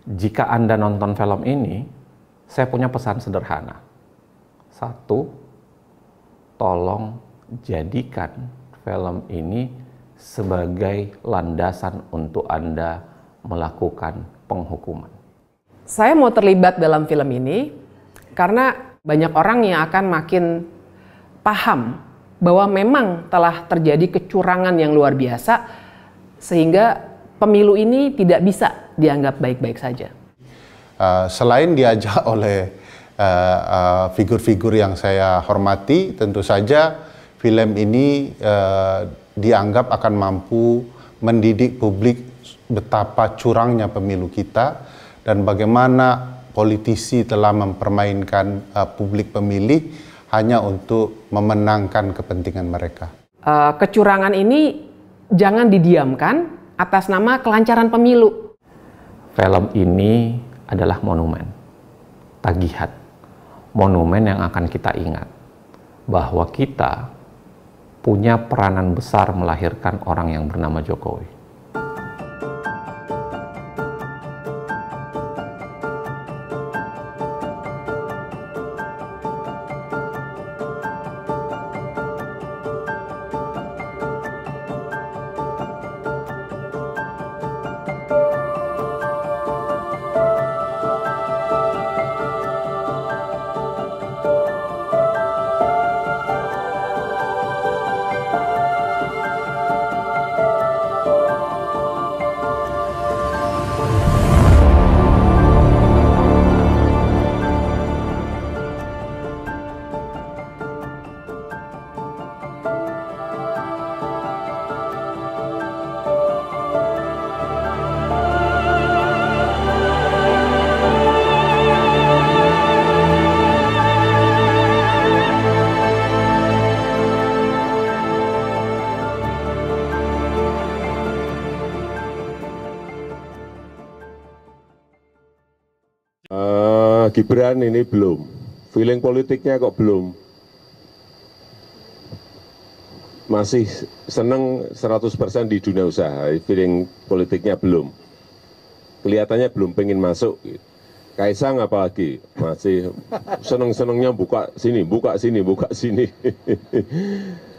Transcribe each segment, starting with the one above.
Jika Anda nonton film ini, saya punya pesan sederhana. Satu, tolong jadikan film ini sebagai landasan untuk Anda melakukan penghukuman. Saya mau terlibat dalam film ini karena banyak orang yang akan makin paham bahwa memang telah terjadi kecurangan yang luar biasa sehingga pemilu ini tidak bisa dianggap baik-baik saja. Selain diajak oleh figur-figur yang saya hormati, tentu saja film ini dianggap akan mampu mendidik publik betapa curangnya pemilu kita dan bagaimana politisi telah mempermainkan publik pemilih hanya untuk memenangkan kepentingan mereka. Kecurangan ini jangan didiamkan atas nama kelancaran pemilu. Film ini adalah monumen, tagihan, monumen yang akan kita ingat bahwa kita punya peranan besar melahirkan orang yang bernama Jokowi. Gibran ini belum, feeling politiknya kok belum, masih seneng 100% di dunia usaha, feeling politiknya belum, kelihatannya belum pengen masuk. Kaisang apalagi masih seneng-senengnya buka sini, buka sini, buka sini.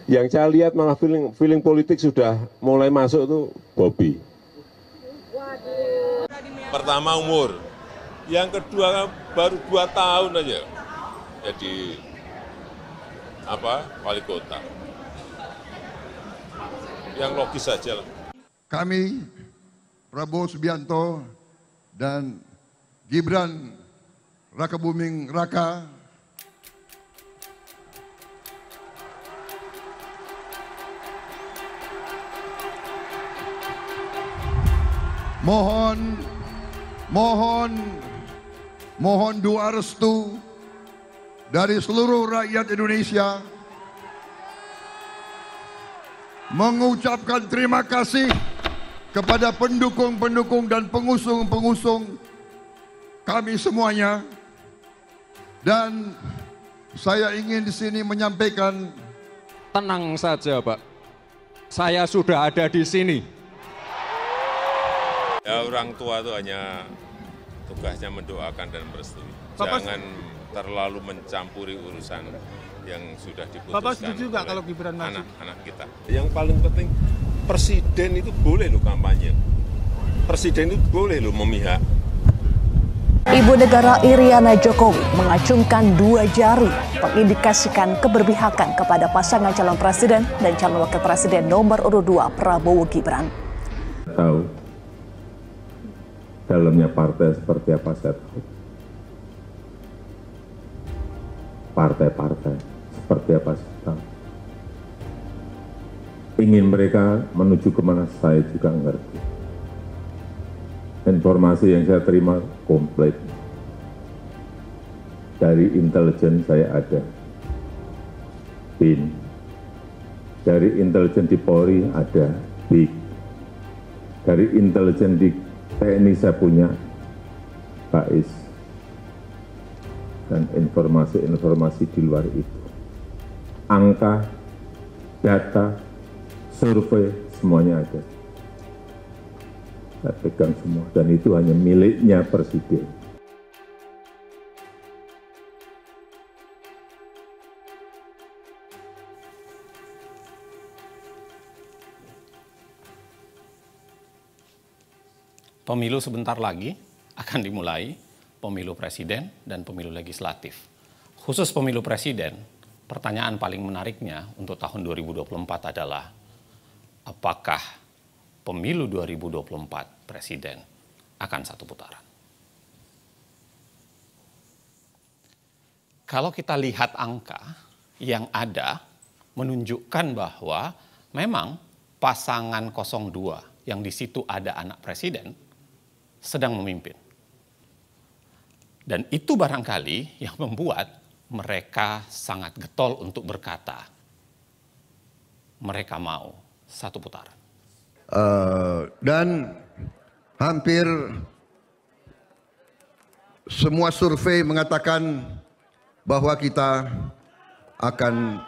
Yang saya lihat malah feeling politik sudah mulai masuk tuh Bobi. Pertama umur. Yang kedua baru 2 tahun aja jadi wali kota. Yang logis saja. Kami Prabowo Subianto dan Gibran Rakabuming Raka mohon doa restu dari seluruh rakyat Indonesia, mengucapkan terima kasih kepada pendukung-pendukung dan pengusung-pengusung kami semuanya. Dan saya ingin di sini menyampaikan, tenang saja Pak, saya sudah ada di sini. Ya, orang tua itu hanya tugasnya mendoakan dan merestui. Jangan terlalu mencampuri urusan yang sudah diputuskan. Bapak setuju nggak kalau Gibran maju? Anak-anak kita. Yang paling penting, presiden itu boleh loh kampanye. Presiden itu boleh loh memihak. Ibu negara Iriana Jokowi mengacungkan 2 jari mengindikasikan keberpihakan kepada pasangan calon presiden dan calon wakil presiden nomor urut 2 Prabowo Gibran. Tahu dalamnya partai seperti apa saya tahu. Partai-partai seperti apa saya tahu. Ingin mereka menuju kemana saya juga ngerti. Informasi yang saya terima komplit. Dari intelijen saya ada. BIN. Dari intelijen di Polri ada BIK. Dari intelijen di TNI saya punya BAIS. Dan informasi-informasi di luar itu. Angka, data, survei, semuanya ada. saya pegang semua, dan itu hanya miliknya Presiden. Pemilu sebentar lagi akan dimulai, pemilu presiden dan pemilu legislatif. Khusus pemilu presiden, pertanyaan paling menariknya untuk tahun 2024 adalah, apakah pemilu 2024 presiden akan satu putaran? Kalau kita lihat angka yang ada menunjukkan bahwa memang pasangan 02 yang di situ ada anak presiden sedang memimpin. Dan itu barangkali yang membuat mereka sangat getol untuk berkata, mereka mau satu putaran. Dan hampir semua survei mengatakan bahwa kita akan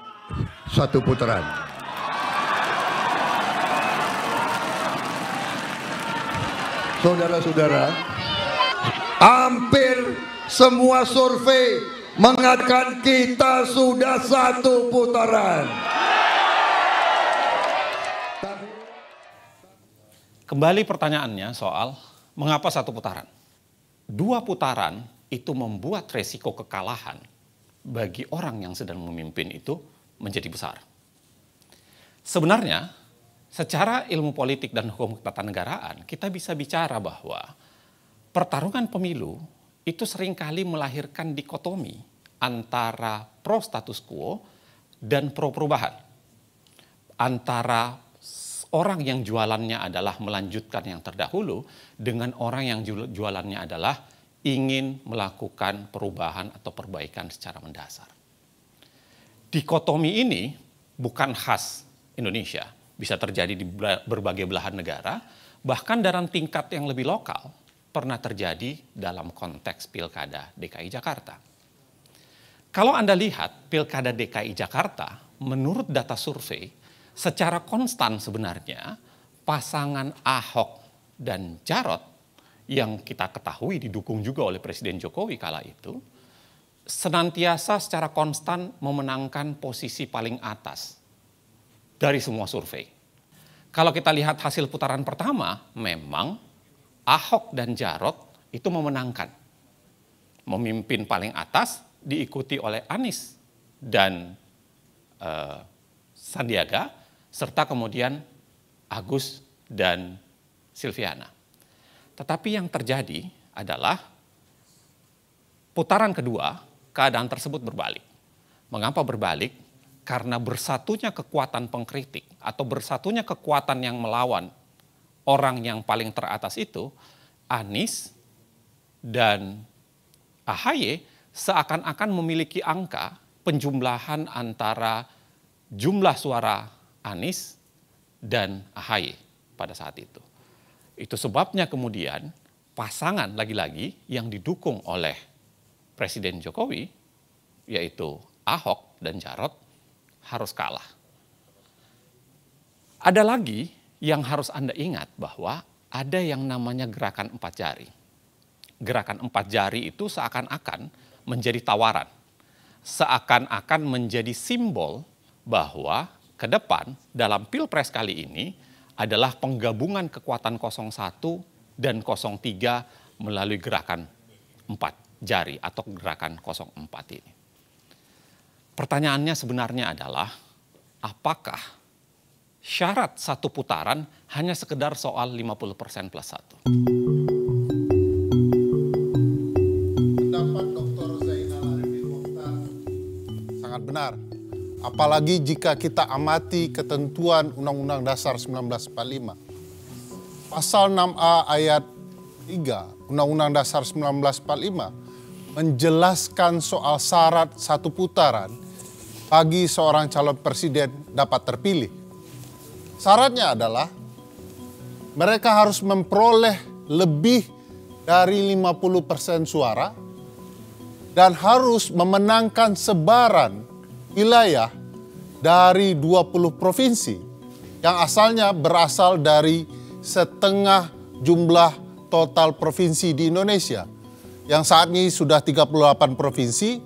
satu putaran. Saudara-saudara, hampir semua survei mengatakan kita sudah satu putaran. Kembali pertanyaannya soal mengapa satu putaran? 2 putaran itu membuat resiko kekalahan bagi orang yang sedang memimpin itu menjadi besar. Sebenarnya, secara ilmu politik dan hukum ketatanegaraan, kita bisa bicara bahwa pertarungan pemilu itu seringkali melahirkan dikotomi antara pro status quo dan pro perubahan. Antara orang yang jualannya adalah melanjutkan yang terdahulu dengan orang yang jualannya adalah ingin melakukan perubahan atau perbaikan secara mendasar. Dikotomi ini bukan khas Indonesia. Bisa terjadi di berbagai belahan negara, bahkan dalam tingkat yang lebih lokal, pernah terjadi dalam konteks Pilkada DKI Jakarta. Kalau Anda lihat Pilkada DKI Jakarta, menurut data survei, secara konstan sebenarnya pasangan Ahok dan Jarot, yang kita ketahui didukung juga oleh Presiden Jokowi kala itu, senantiasa secara konstan memenangkan posisi paling atas dari semua survei. Kalau kita lihat hasil putaran pertama, memang Ahok dan Jarot itu memenangkan. Memimpin paling atas diikuti oleh Anies dan Sandiaga, serta kemudian Agus dan Silviana. Tetapi yang terjadi adalah putaran kedua, keadaan tersebut berbalik. Mengapa berbalik? Karena bersatunya kekuatan pengkritik atau bersatunya kekuatan yang melawan orang yang paling teratas itu, Anies dan AHY seakan-akan memiliki angka penjumlahan antara jumlah suara Anies dan AHY pada saat itu. Itu sebabnya kemudian pasangan lagi-lagi yang didukung oleh Presiden Jokowi, yaitu Ahok dan Jarot, harus kalah. Ada lagi yang harus Anda ingat bahwa ada yang namanya gerakan 4 jari. Gerakan 4 jari itu seakan-akan menjadi tawaran. Seakan-akan menjadi simbol bahwa ke depan dalam Pilpres kali ini adalah penggabungan kekuatan 01 dan 03 melalui gerakan 4 jari atau gerakan 04 ini. Pertanyaannya sebenarnya adalah, apakah syarat satu putaran hanya sekedar soal 50% plus 1? Pendapat Dr. Zainal Arifin Mokhtar sangat benar. Apalagi jika kita amati ketentuan Undang-Undang Dasar 1945. Pasal 6A ayat 3 Undang-Undang Dasar 1945 menjelaskan soal syarat satu putaran bagi seorang calon presiden dapat terpilih. Syaratnya adalah mereka harus memperoleh lebih dari 50% suara dan harus memenangkan sebaran wilayah dari 20 provinsi yang asalnya berasal dari setengah jumlah total provinsi di Indonesia. Yang saat ini sudah 38 provinsi,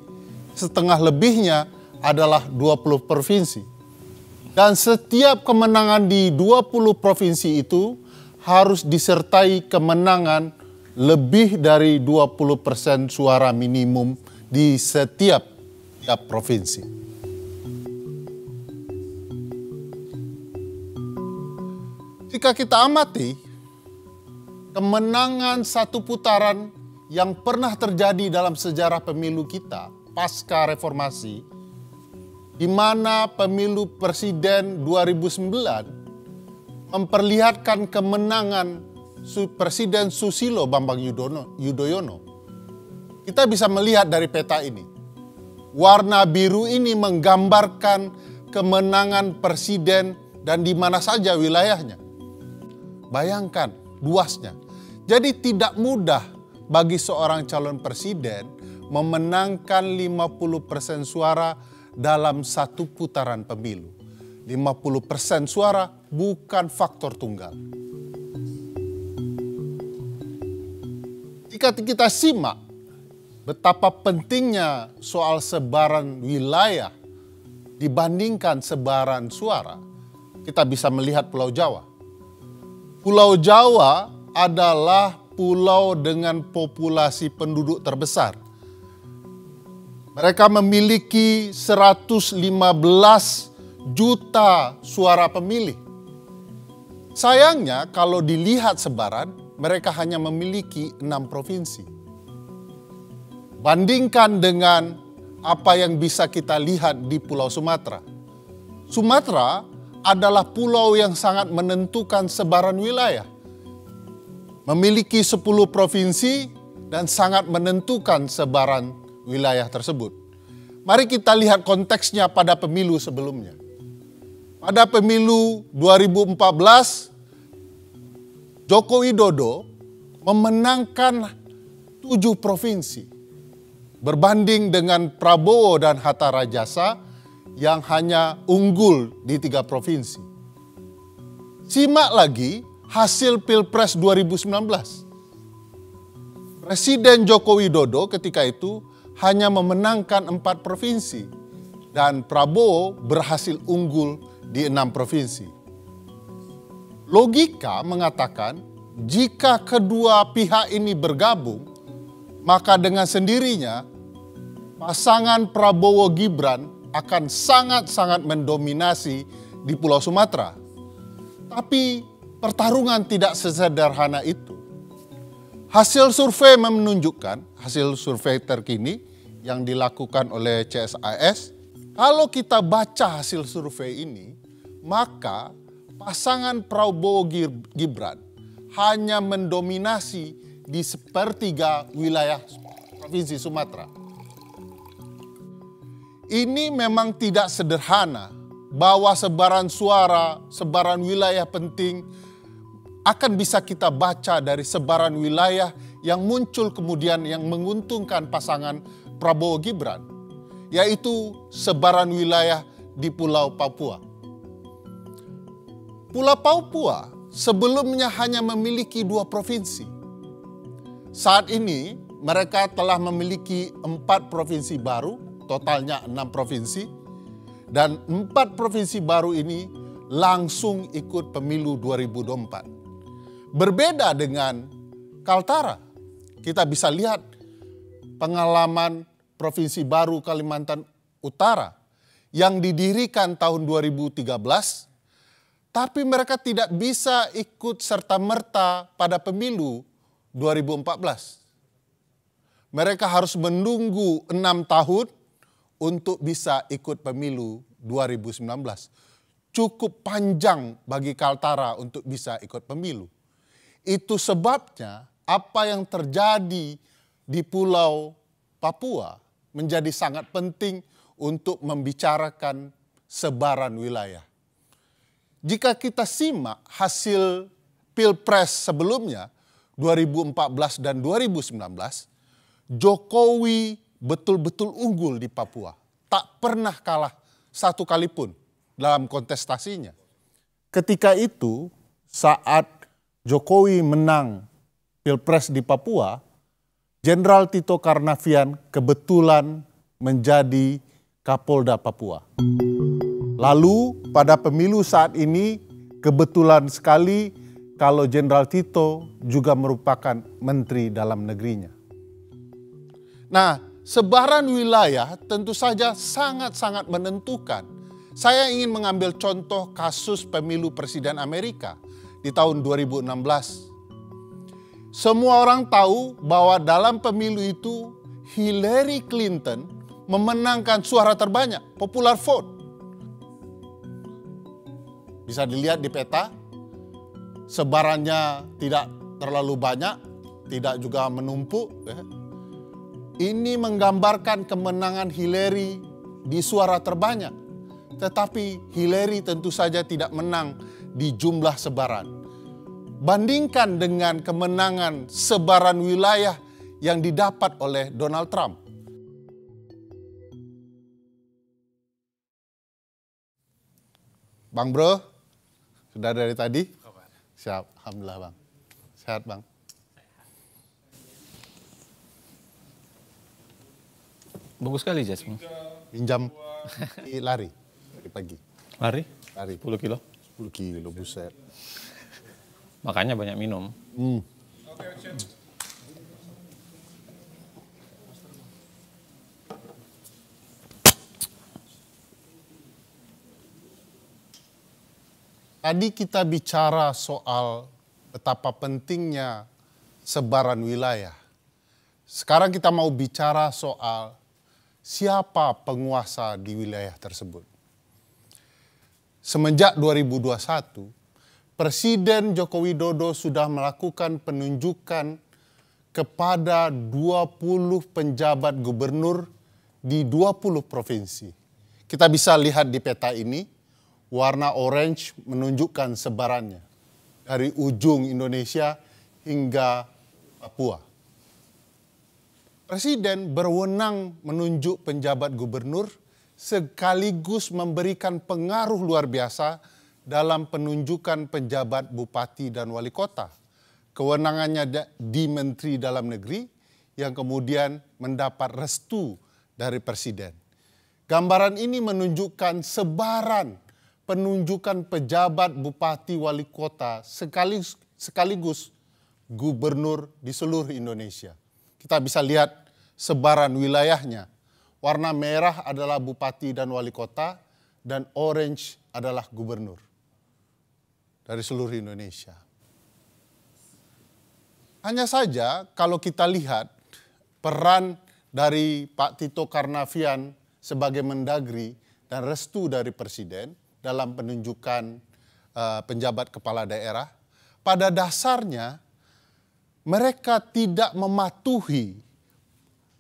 setengah lebihnya adalah 20 provinsi. Dan setiap kemenangan di 20 provinsi itu harus disertai kemenangan lebih dari 20% suara minimum di setiap provinsi. Jika kita amati, kemenangan satu putaran yang pernah terjadi dalam sejarah pemilu kita pasca reformasi, di mana pemilu presiden 2009 memperlihatkan kemenangan Presiden Susilo Bambang Yudhoyono. Kita bisa melihat dari peta ini. Warna biru ini menggambarkan kemenangan presiden dan di mana saja wilayahnya. Bayangkan luasnya. Jadi tidak mudah bagi seorang calon presiden memenangkan 50% suara dalam satu putaran pemilu. 50% suara bukan faktor tunggal. Jika kita simak betapa pentingnya soal sebaran wilayah dibandingkan sebaran suara, kita bisa melihat Pulau Jawa. Pulau Jawa adalah pulau dengan populasi penduduk terbesar. Mereka memiliki 115 juta suara pemilih. Sayangnya kalau dilihat sebaran, mereka hanya memiliki 6 provinsi. Bandingkan dengan apa yang bisa kita lihat di Pulau Sumatera. Sumatera adalah pulau yang sangat menentukan sebaran wilayah. Memiliki 10 provinsi dan sangat menentukan sebaran wilayah tersebut. Mari kita lihat konteksnya pada pemilu sebelumnya. Pada pemilu 2014, Joko Widodo memenangkan 7 provinsi. Berbanding dengan Prabowo dan Hatta Rajasa yang hanya unggul di 3 provinsi. Simak lagi hasil Pilpres 2019. Presiden Joko Widodo ketika itu hanya memenangkan 4 provinsi dan Prabowo berhasil unggul di 6 provinsi. Logika mengatakan jika kedua pihak ini bergabung, maka dengan sendirinya pasangan Prabowo Gibran akan sangat-sangat mendominasi di Pulau Sumatera. Tapi pertarungan tidak sesederhana itu. Hasil survei menunjukkan, hasil survei terkini yang dilakukan oleh CSIS, kalau kita baca hasil survei ini, maka pasangan Prabowo Gibran hanya mendominasi di sepertiga wilayah Provinsi Sumatera. Ini memang tidak sederhana bahwa sebaran suara, sebaran wilayah penting akan bisa kita baca dari sebaran wilayah yang muncul kemudian yang menguntungkan pasangan Prabowo Gibran, yaitu sebaran wilayah di Pulau Papua. Pulau Papua sebelumnya hanya memiliki 2 provinsi. Saat ini mereka telah memiliki 4 provinsi baru, totalnya 6 provinsi, dan 4 provinsi baru ini langsung ikut pemilu 2024. Berbeda dengan Kaltara, kita bisa lihat pengalaman Provinsi Baru Kalimantan Utara yang didirikan tahun 2013, tapi mereka tidak bisa ikut serta-merta pada pemilu 2014. Mereka harus menunggu 6 tahun untuk bisa ikut pemilu 2019. Cukup panjang bagi Kaltara untuk bisa ikut pemilu. Itu sebabnya apa yang terjadi di Pulau Papua menjadi sangat penting untuk membicarakan sebaran wilayah. Jika kita simak hasil Pilpres sebelumnya, 2014 dan 2019, Jokowi betul-betul unggul di Papua. Tak pernah kalah satu kali pun dalam kontestasinya. Ketika itu, saat Jokowi menang Pilpres di Papua, Jenderal Tito Karnavian kebetulan menjadi Kapolda Papua. Lalu pada pemilu saat ini kebetulan sekali kalau Jenderal Tito juga merupakan Menteri Dalam Negerinya. Nah, sebaran wilayah tentu saja sangat-sangat menentukan. Saya ingin mengambil contoh kasus pemilu Presiden Amerika di tahun 2016. Semua orang tahu bahwa dalam pemilu itu Hillary Clinton memenangkan suara terbanyak, popular vote. Bisa dilihat di peta, sebarannya tidak terlalu banyak, tidak juga menumpuk. Ini menggambarkan kemenangan Hillary di suara terbanyak. Tetapi Hillary tentu saja tidak menang di jumlah sebaran. Bandingkan dengan kemenangan sebaran wilayah yang didapat oleh Donald Trump. Bang Bro, sudah dari tadi? Siap, alhamdulillah Bang. Sehat Bang. Bagus sekali Jas, Bang. Pinjam lari pagi. Lari? Lari. 10 kilo? 10 kilo, buset. Makanya banyak minum. Tadi kita bicara soal betapa pentingnya sebaran wilayah. Sekarang kita mau bicara soal siapa penguasa di wilayah tersebut. Semenjak 2021, Presiden Joko Widodo sudah melakukan penunjukan kepada 20 penjabat gubernur di 20 provinsi. Kita bisa lihat di peta ini, warna orange menunjukkan sebarannya dari ujung Indonesia hingga Papua. Presiden berwenang menunjuk penjabat gubernur sekaligus memberikan pengaruh luar biasa dalam penunjukan penjabat bupati dan wali kota. Kewenangannya di Menteri Dalam Negeri yang kemudian mendapat restu dari Presiden. Gambaran ini menunjukkan sebaran penunjukan pejabat bupati wali kota sekaligus gubernur di seluruh Indonesia. Kita bisa lihat sebaran wilayahnya. Warna merah adalah bupati dan wali kota dan orange adalah gubernur dari seluruh Indonesia. Hanya saja kalau kita lihat peran dari Pak Tito Karnavian sebagai Mendagri dan restu dari Presiden dalam penunjukan penjabat kepala daerah, pada dasarnya mereka tidak mematuhi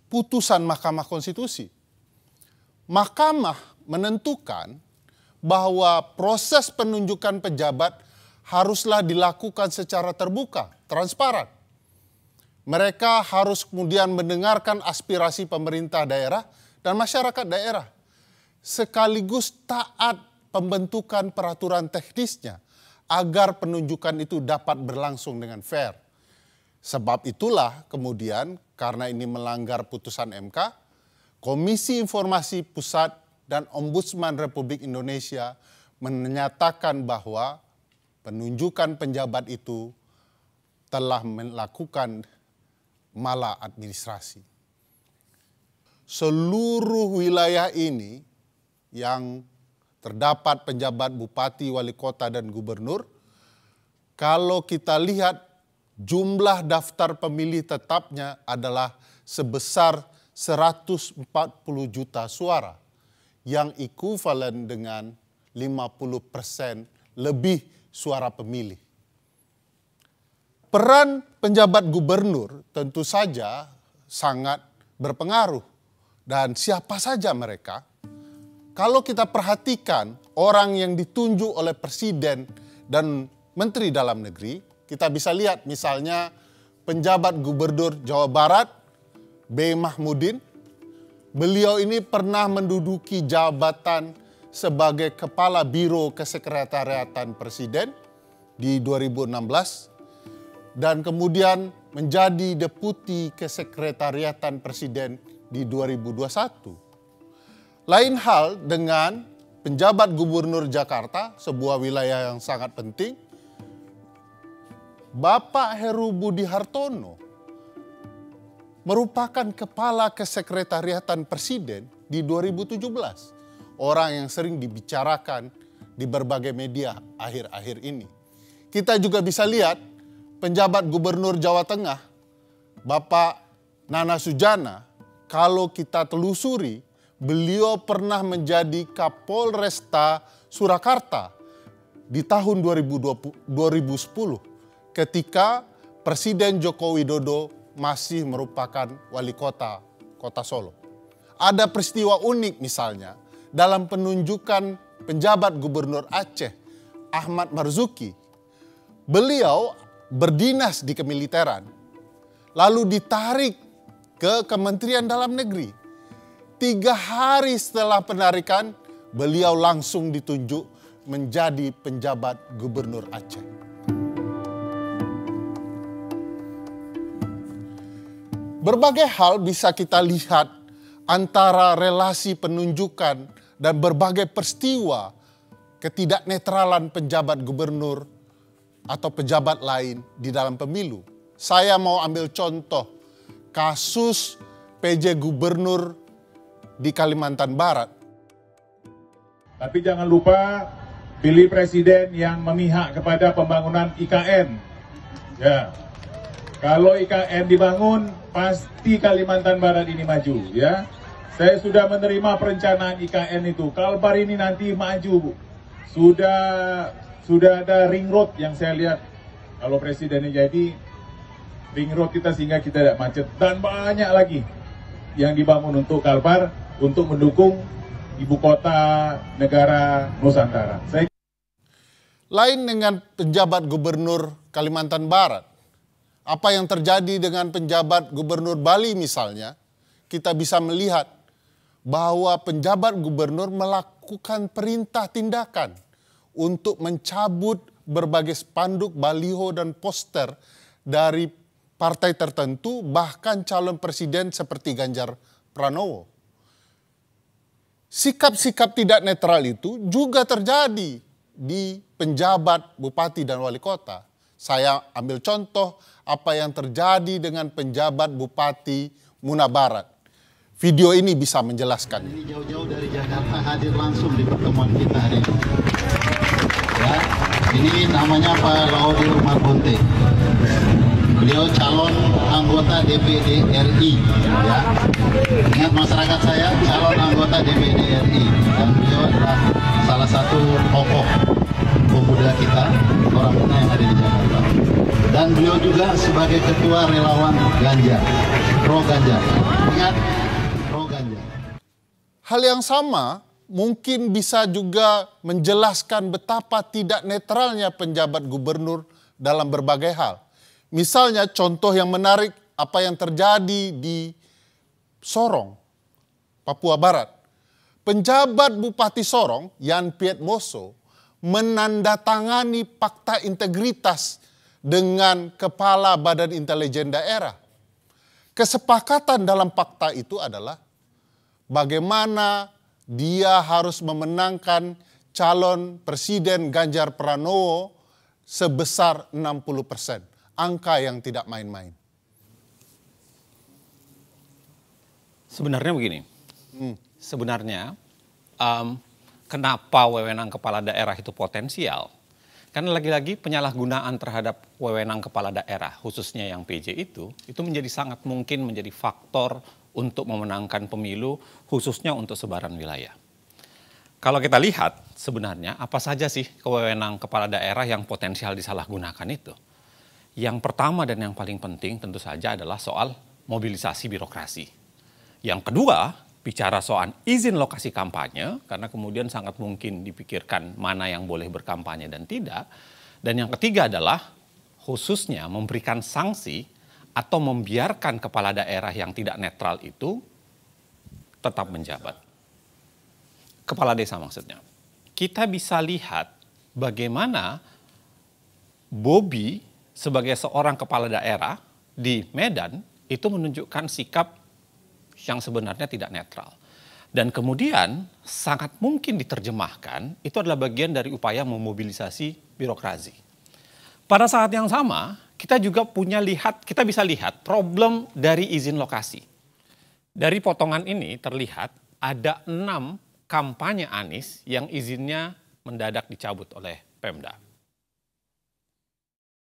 putusan Mahkamah Konstitusi. Mahkamah menentukan bahwa proses penunjukan pejabat haruslah dilakukan secara terbuka, transparan. Mereka harus kemudian mendengarkan aspirasi pemerintah daerah dan masyarakat daerah, sekaligus taat pembentukan peraturan teknisnya agar penunjukan itu dapat berlangsung dengan fair. Sebab itulah kemudian karena ini melanggar putusan MK, Komisi Informasi Pusat dan Ombudsman Republik Indonesia menyatakan bahwa penunjukan penjabat itu telah melakukan maladministrasi. Seluruh wilayah ini yang terdapat penjabat bupati, wali kota, dan gubernur, kalau kita lihat jumlah daftar pemilih tetapnya adalah sebesar 140 juta suara, yang ekuivalen dengan 50% lebih suara pemilih. Peran penjabat gubernur tentu saja sangat berpengaruh, dan siapa saja mereka. Kalau kita perhatikan orang yang ditunjuk oleh Presiden dan Menteri Dalam Negeri, kita bisa lihat misalnya penjabat Gubernur Jawa Barat, B. Mahmudin. Beliau ini pernah menduduki jabatan sebagai Kepala Biro Kesekretariatan Presiden di 2016. dan kemudian menjadi deputi kesekretariatan presiden di 2021. Lain hal dengan penjabat gubernur Jakarta, sebuah wilayah yang sangat penting, Bapak Heru Budi Hartono merupakan kepala kesekretariatan presiden di 2017. Orang yang sering dibicarakan di berbagai media akhir-akhir ini. Kita juga bisa lihat penjabat gubernur Jawa Tengah, Bapak Nana Sujana, kalau kita telusuri, beliau pernah menjadi Kapolresta Surakarta di tahun 2010 ketika Presiden Joko Widodo masih merupakan wali kota Solo. Ada peristiwa unik misalnya dalam penunjukan penjabat gubernur Aceh, Ahmad Marzuki. Beliau berdinas di kemiliteran, lalu ditarik ke Kementerian Dalam Negeri. 3 hari setelah penarikan, beliau langsung ditunjuk menjadi penjabat gubernur Aceh. Berbagai hal bisa kita lihat antara relasi penunjukan dan berbagai peristiwa ketidaknetralan penjabat gubernur atau pejabat lain di dalam pemilu. Saya mau ambil contoh kasus PJ Gubernur di Kalimantan Barat. Tapi jangan lupa pilih presiden yang memihak kepada pembangunan IKN. Ya. Kalau IKN dibangun, pasti Kalimantan Barat ini maju, ya. Saya sudah menerima perencanaan IKN itu. Kalbar ini nanti maju, Bu. Sudah ada ring road yang saya lihat. Kalau presidennya jadi, ring road kita sehingga kita tidak macet. Dan banyak lagi yang dibangun untuk Kalbar, untuk mendukung ibu kota negara Nusantara. Lain dengan penjabat gubernur Kalimantan Barat, apa yang terjadi dengan penjabat gubernur Bali misalnya, kita bisa melihat bahwa penjabat gubernur melakukan perintah tindakan untuk mencabut berbagai spanduk, baliho, dan poster dari partai tertentu, bahkan calon presiden seperti Ganjar Pranowo. Sikap-sikap tidak netral itu juga terjadi di penjabat bupati dan wali kota. Saya ambil contoh apa yang terjadi dengan penjabat Bupati Muna Barat. Video ini bisa menjelaskan. Ini jauh-jauh dari Jakarta hadir langsung di pertemuan kita hari ini. Ya, ini namanya Pak Laudi Umar Bonte. Beliau calon anggota DPD RI. Ya. Ingat masyarakat saya, calon anggota DPD RI. Dan beliau adalah salah satu tokoh pemuda kita, orang kita yang ada di Jakarta. Dan beliau juga sebagai ketua relawan Ganjar, pro Ganjar. Ingat, pro Ganjar. Hal yang sama mungkin bisa juga menjelaskan betapa tidak netralnya penjabat gubernur dalam berbagai hal. Misalnya contoh yang menarik apa yang terjadi di Sorong, Papua Barat. Penjabat Bupati Sorong, Yan Piet Moso, menandatangani fakta integritas dengan Kepala Badan Intelijen Daerah. Kesepakatan dalam fakta itu adalah bagaimana dia harus memenangkan calon Presiden Ganjar Pranowo sebesar 60%. Angka yang tidak main-main. Sebenarnya begini, sebenarnya kenapa wewenang kepala daerah itu potensial? Karena lagi-lagi penyalahgunaan terhadap wewenang kepala daerah, khususnya yang PJ itu menjadi sangat mungkin menjadi faktor untuk memenangkan pemilu, khususnya untuk sebaran wilayah. Kalau kita lihat sebenarnya apa saja sih kewenang kepala daerah yang potensial disalahgunakan itu? Yang pertama dan yang paling penting tentu saja adalah soal mobilisasi birokrasi. Yang kedua, bicara soal izin lokasi kampanye, karena kemudian sangat mungkin dipikirkan mana yang boleh berkampanye dan tidak. Dan yang ketiga adalah khususnya memberikan sanksi atau membiarkan kepala daerah yang tidak netral itu tetap menjabat. Kepala desa maksudnya. Kita bisa lihat bagaimana Bobi sebagai seorang kepala daerah di Medan itu menunjukkan sikap yang sebenarnya tidak netral. Dan kemudian sangat mungkin diterjemahkan itu adalah bagian dari upaya memobilisasi birokrasi. Pada saat yang sama, kita juga kita bisa lihat problem dari izin lokasi. Dari potongan ini terlihat ada 6 kampanye Anies yang izinnya mendadak dicabut oleh Pemda.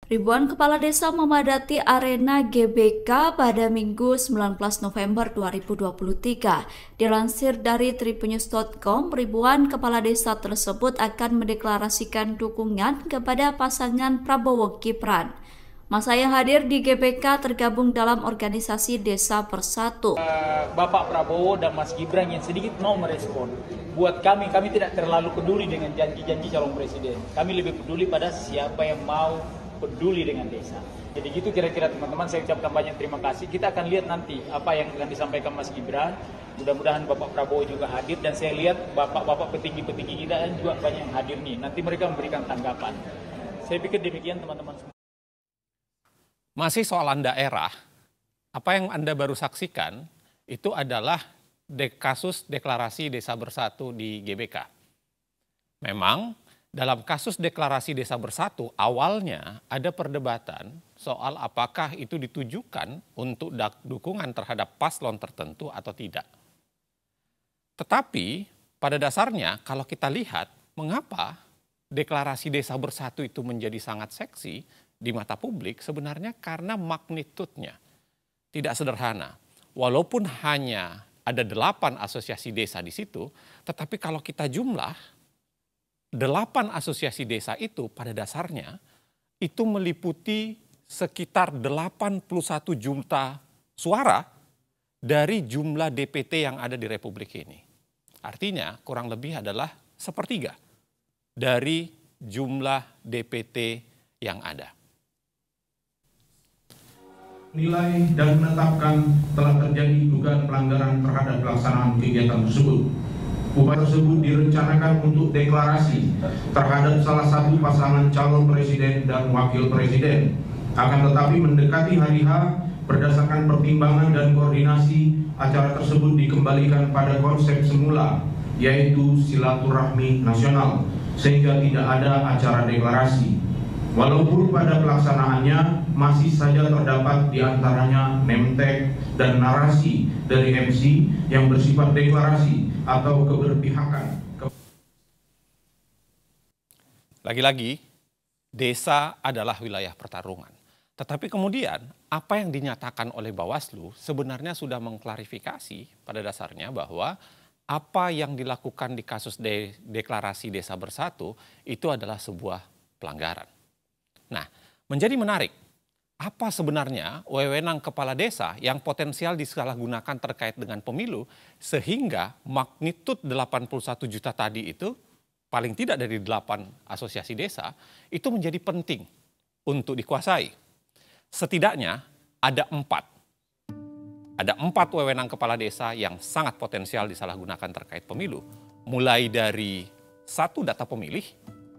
Ribuan kepala desa memadati arena GBK pada Minggu 19 November 2023. Dilansir dari tripunnews.com, ribuan kepala desa tersebut akan mendeklarasikan dukungan kepada pasangan Prabowo Gibran. Masa yang hadir di GBK tergabung dalam organisasi Desa Bersatu. Bapak Prabowo dan Mas Gibran yang sedikit mau merespon. Buat kami tidak terlalu peduli dengan janji-janji calon presiden. Kami lebih peduli pada siapa yang mau peduli dengan desa. Jadi gitu kira-kira teman-teman, saya ucapkan banyak terima kasih. Kita akan lihat nanti apa yang akan disampaikan Mas Gibran. Mudah-mudahan Bapak Prabowo juga hadir, dan saya lihat bapak-bapak petinggi-petinggi kita juga banyak yang hadir nih. Nanti mereka memberikan tanggapan. Saya pikir demikian teman-teman semua. Masih soalan daerah, apa yang Anda baru saksikan itu adalah kasus deklarasi Desa Bersatu di GBK. Memang dalam kasus deklarasi Desa Bersatu, awalnya ada perdebatan soal apakah itu ditujukan untuk dukungan terhadap paslon tertentu atau tidak. Tetapi pada dasarnya kalau kita lihat mengapa deklarasi Desa Bersatu itu menjadi sangat seksi di mata publik, sebenarnya karena magnitudenya tidak sederhana. Walaupun hanya ada 8 asosiasi desa di situ, tetapi kalau kita jumlah, 8 asosiasi desa itu pada dasarnya itu meliputi sekitar 81 juta suara dari jumlah DPT yang ada di Republik ini. Artinya kurang lebih adalah 1/3 dari jumlah DPT yang ada. Nilai dan menetapkan telah terjadi dugaan pelanggaran terhadap pelaksanaan kegiatan tersebut. Upaya tersebut direncanakan untuk deklarasi terhadap salah satu pasangan calon presiden dan wakil presiden. Akan tetapi mendekati hari H, berdasarkan pertimbangan dan koordinasi, acara tersebut dikembalikan pada konsep semula, yaitu silaturahmi nasional, sehingga tidak ada acara deklarasi. Walaupun pada pelaksanaannya masih saja terdapat di antaranya name tag dan narasi dari MC yang bersifat deklarasi atau keberpihakan. Lagi-lagi, desa adalah wilayah pertarungan. Tetapi kemudian apa yang dinyatakan oleh Bawaslu sebenarnya sudah mengklarifikasi pada dasarnya bahwa apa yang dilakukan di kasus deklarasi Desa Bersatu itu adalah sebuah pelanggaran. Nah, menjadi menarik. Apa sebenarnya wewenang kepala desa yang potensial disalahgunakan terkait dengan pemilu sehingga magnitud 81 juta tadi itu paling tidak dari 8 asosiasi desa itu menjadi penting untuk dikuasai. Setidaknya ada 4. Ada 4 wewenang kepala desa yang sangat potensial disalahgunakan terkait pemilu. Mulai dari 1 data pemilih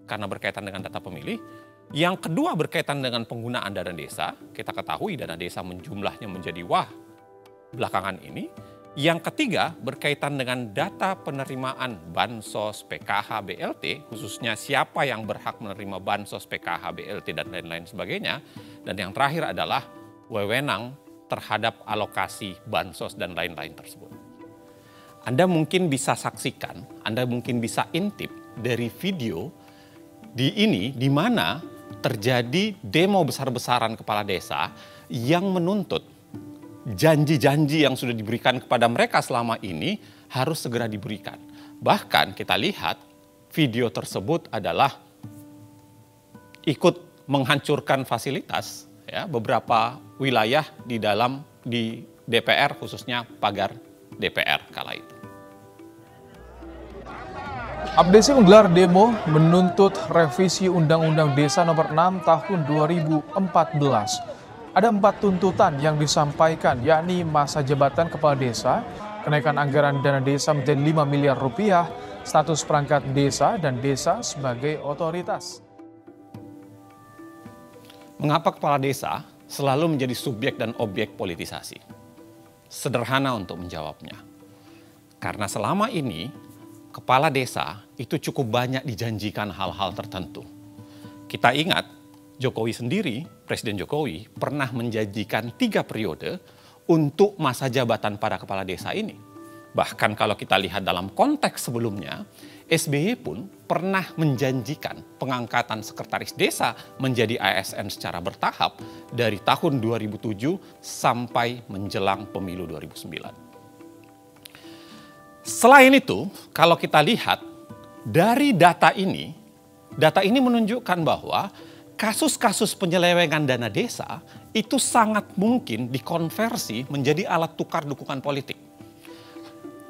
karena berkaitan dengan data pemilih. Yang kedua berkaitan dengan penggunaan dana desa, kita ketahui dana desa jumlahnya menjadi wah belakangan ini. Yang ketiga berkaitan dengan data penerimaan Bansos, PKH, BLT, khususnya siapa yang berhak menerima Bansos, PKH, BLT, dan lain-lain sebagainya. Dan yang terakhir adalah wewenang terhadap alokasi Bansos dan lain-lain tersebut. Anda mungkin bisa saksikan, Anda mungkin bisa intip dari video di mana terjadi demo besar-besaran kepala desa yang menuntut janji-janji yang sudah diberikan kepada mereka selama ini harus segera diberikan. Bahkan kita lihat video tersebut adalah ikut menghancurkan fasilitas ya, beberapa wilayah di DPR, khususnya pagar DPR kala itu. Abdesi menggelar demo menuntut revisi Undang-Undang Desa Nomor 6 Tahun 2014. Ada 4 tuntutan yang disampaikan, yakni masa jabatan kepala desa, kenaikan anggaran dana desa menjadi 5 miliar rupiah, status perangkat desa, dan desa sebagai otoritas. Mengapa kepala desa selalu menjadi subjek dan objek politisasi? Sederhana untuk menjawabnya. Karena selama ini kepala desa itu cukup banyak dijanjikan hal-hal tertentu. Kita ingat Jokowi sendiri, Presiden Jokowi pernah menjanjikan 3 periode untuk masa jabatan para kepala desa ini. Bahkan kalau kita lihat dalam konteks sebelumnya, SBY pun pernah menjanjikan pengangkatan sekretaris desa menjadi ASN secara bertahap dari tahun 2007 sampai menjelang pemilu 2009. Selain itu, kalau kita lihat dari data ini menunjukkan bahwa kasus-kasus penyelewengan dana desa itu sangat mungkin dikonversi menjadi alat tukar dukungan politik.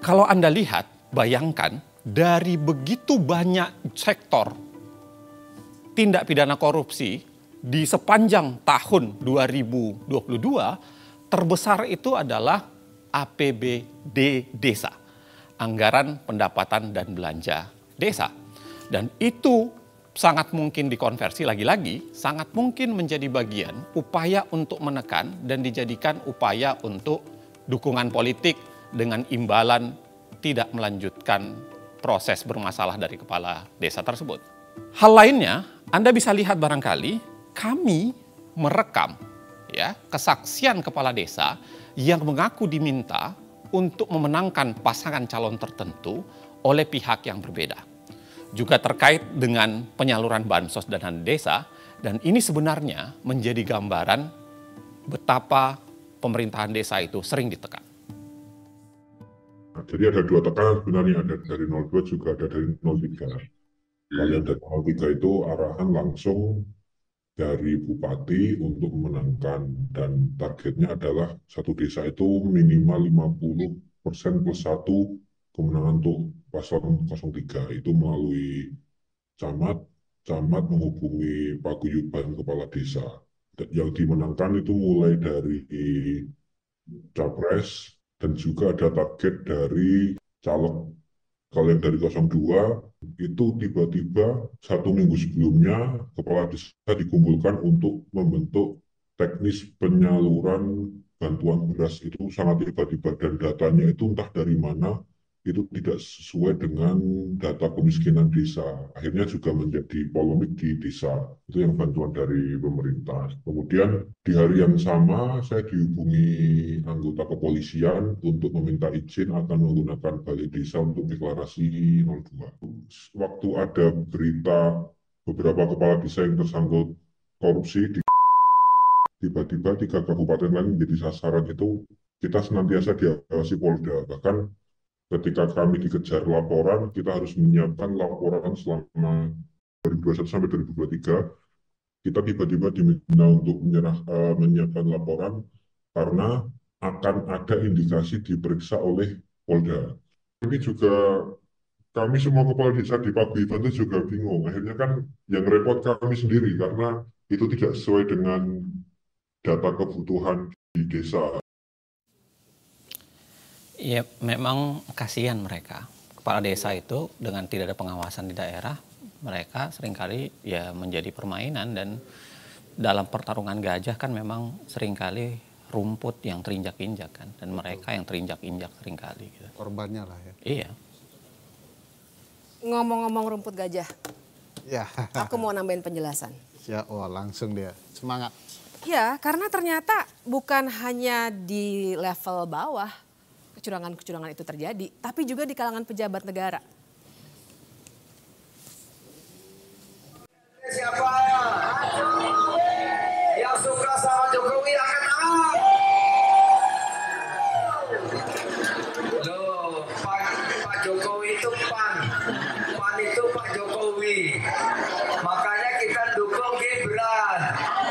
Kalau Anda lihat, bayangkan dari begitu banyak sektor tindak pidana korupsi di sepanjang tahun 2022, terbesar itu adalah APBD desa, anggaran pendapatan dan belanja desa. Dan itu sangat mungkin dikonversi lagi-lagi, sangat mungkin menjadi bagian upaya untuk menekan dan dijadikan upaya untuk dukungan politik dengan imbalan tidak melanjutkan proses bermasalah dari kepala desa tersebut. Hal lainnya, Anda bisa lihat barangkali kami merekam kesaksian kepala desa yang mengaku diminta untuk memenangkan pasangan calon tertentu oleh pihak yang berbeda. Juga terkait dengan penyaluran bansos dana desa, dan ini sebenarnya menjadi gambaran betapa pemerintahan desa itu sering ditekan. Jadi ada 2 tekanan sebenarnya, ada dari 02 juga ada dari 03. Kalau yang dari 03 itu arahan langsung dari bupati untuk memenangkan, dan targetnya adalah satu desa itu minimal 50% plus 1 kemenangan untuk paslon 03. Itu melalui camat menghubungi paguyuban kepala desa. Yang dimenangkan itu mulai dari capres, dan juga ada target dari caleg. Kalau yang dari 02 itu tiba-tiba 1 minggu sebelumnya kepala desa dikumpulkan untuk membentuk teknis penyaluran bantuan beras. Itu sangat tiba-tiba dan datanya itu entah dari mana, itu tidak sesuai dengan data kemiskinan desa. Akhirnya juga menjadi polemik di desa. Itu yang bantuan dari pemerintah. Kemudian di hari yang sama saya dihubungi anggota kepolisian untuk meminta izin akan menggunakan balai desa untuk deklarasi 02. Waktu ada berita beberapa kepala desa yang tersangkut korupsi, tiba-tiba 3 kabupaten lain menjadi sasaran. Itu kita senantiasa diawasi Polda. Bahkan ketika kami dikejar laporan, kita harus menyiapkan laporan selama 2021 sampai 2023. Kita tiba-tiba diminta untuk menyiapkan laporan karena akan ada indikasi diperiksa oleh Polda. Ini juga kami semua kepala desa di Paguyuban itu juga bingung. Akhirnya kan yang repot kami sendiri karena itu tidak sesuai dengan data kebutuhan di desa. Ya, memang kasihan mereka. Kepala desa itu dengan tidak ada pengawasan di daerah, mereka seringkali ya menjadi permainan, dan dalam pertarungan gajah kan memang seringkali rumput yang terinjak-injak kan, dan mereka yang terinjak-injak seringkali. Gitu. Korbannya lah ya. Iya. Ngomong-ngomong rumput gajah, ya. Aku mau nambahin penjelasan. Ya, langsung dia semangat. Ya, karena ternyata bukan hanya di level bawah kecurangan-kecurangan itu terjadi, tapi juga di kalangan pejabat negara. Siapa yang suka sama Jokowi angkat tangan. Loh, Pak Jokowi itu PAN itu Pak Jokowi. Makanya kita dukung Gibran.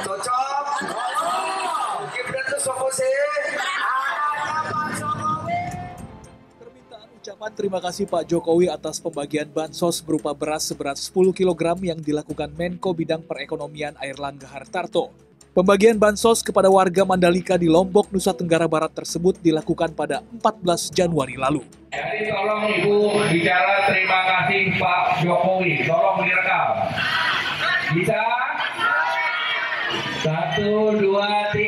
Cocok? Gibran itu sopo sih? Ucapan terima kasih Pak Jokowi atas pembagian bansos berupa beras seberat 10 kg yang dilakukan Menko Bidang Perekonomian Airlangga Hartarto. Pembagian bansos kepada warga Mandalika di Lombok, Nusa Tenggara Barat tersebut dilakukan pada 14 Januari lalu. Jadi tolong Ibu bicara terima kasih Pak Jokowi, tolong direkam. Bisa? 1, 2, 3.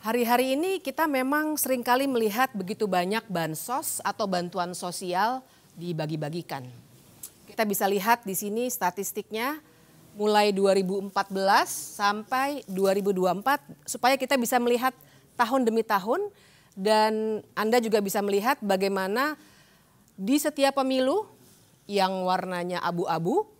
Hari-hari ini kita memang seringkali melihat begitu banyak bansos atau bantuan sosial dibagi-bagikan. Kita bisa lihat di sini statistiknya mulai 2014 sampai 2024 supaya kita bisa melihat tahun demi tahun dan Anda juga bisa melihat bagaimana di setiap pemilu yang warnanya abu-abu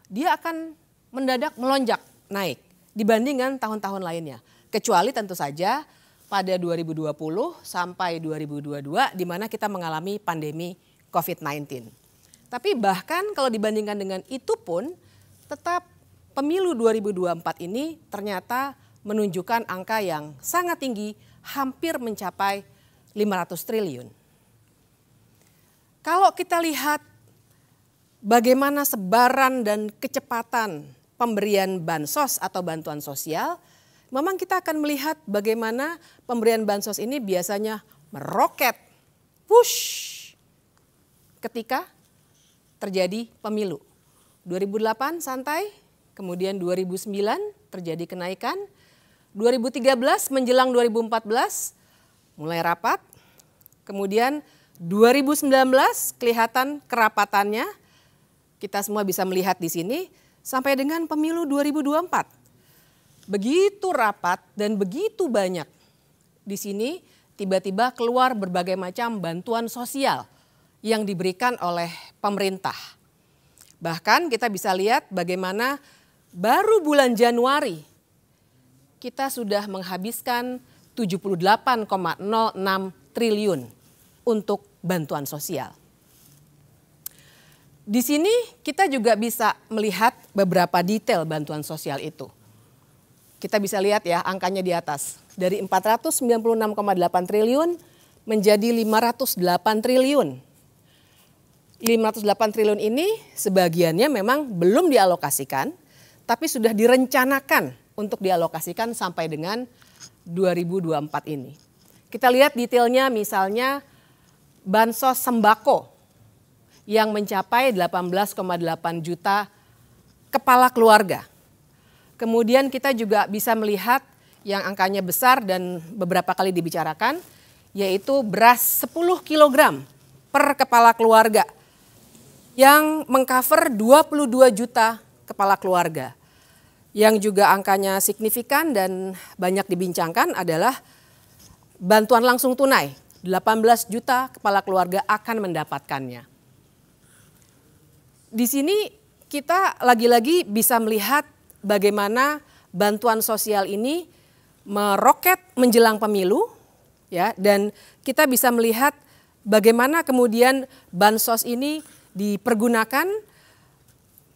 dia akan mendadak melonjak naik dibandingkan tahun-tahun lainnya. Kecuali tentu saja pada 2020 sampai 2022 di mana kita mengalami pandemi COVID-19. Tapi bahkan kalau dibandingkan dengan itu pun tetap pemilu 2024 ini ternyata menunjukkan angka yang sangat tinggi, hampir mencapai 500 triliun. Kalau kita lihat bagaimana sebaran dan kecepatan pemberian bansos atau bantuan sosial, memang kita akan melihat bagaimana pemberian bansos ini biasanya meroket, push, ketika terjadi pemilu. 2008 santai, kemudian 2009 terjadi kenaikan, 2013 menjelang 2014 mulai rapat, kemudian 2019 kelihatan kerapatannya, kita semua bisa melihat di sini, sampai dengan pemilu 2024. Begitu rapat dan begitu banyak. Di sini tiba-tiba keluar berbagai macam bantuan sosial yang diberikan oleh pemerintah. Bahkan kita bisa lihat bagaimana baru bulan Januari kita sudah menghabiskan 78,06 triliun untuk bantuan sosial. Di sini kita juga bisa melihat beberapa detail bantuan sosial itu. Kita bisa lihat ya angkanya di atas. Dari 496,8 triliun menjadi 508 triliun. 508 triliun ini sebagiannya memang belum dialokasikan, tapi sudah direncanakan untuk dialokasikan sampai dengan 2024 ini. Kita lihat detailnya misalnya bansos sembako yang mencapai 18,8 juta kepala keluarga. Kemudian kita juga bisa melihat yang angkanya besar dan beberapa kali dibicarakan, yaitu beras 10 kg per kepala keluarga yang mengcover 22 juta kepala keluarga. Yang juga angkanya signifikan dan banyak dibincangkan adalah bantuan langsung tunai, 18 juta kepala keluarga akan mendapatkannya. Di sini kita lagi-lagi bisa melihat bagaimana bantuan sosial ini meroket menjelang pemilu, ya, dan kita bisa melihat bagaimana kemudian bansos ini dipergunakan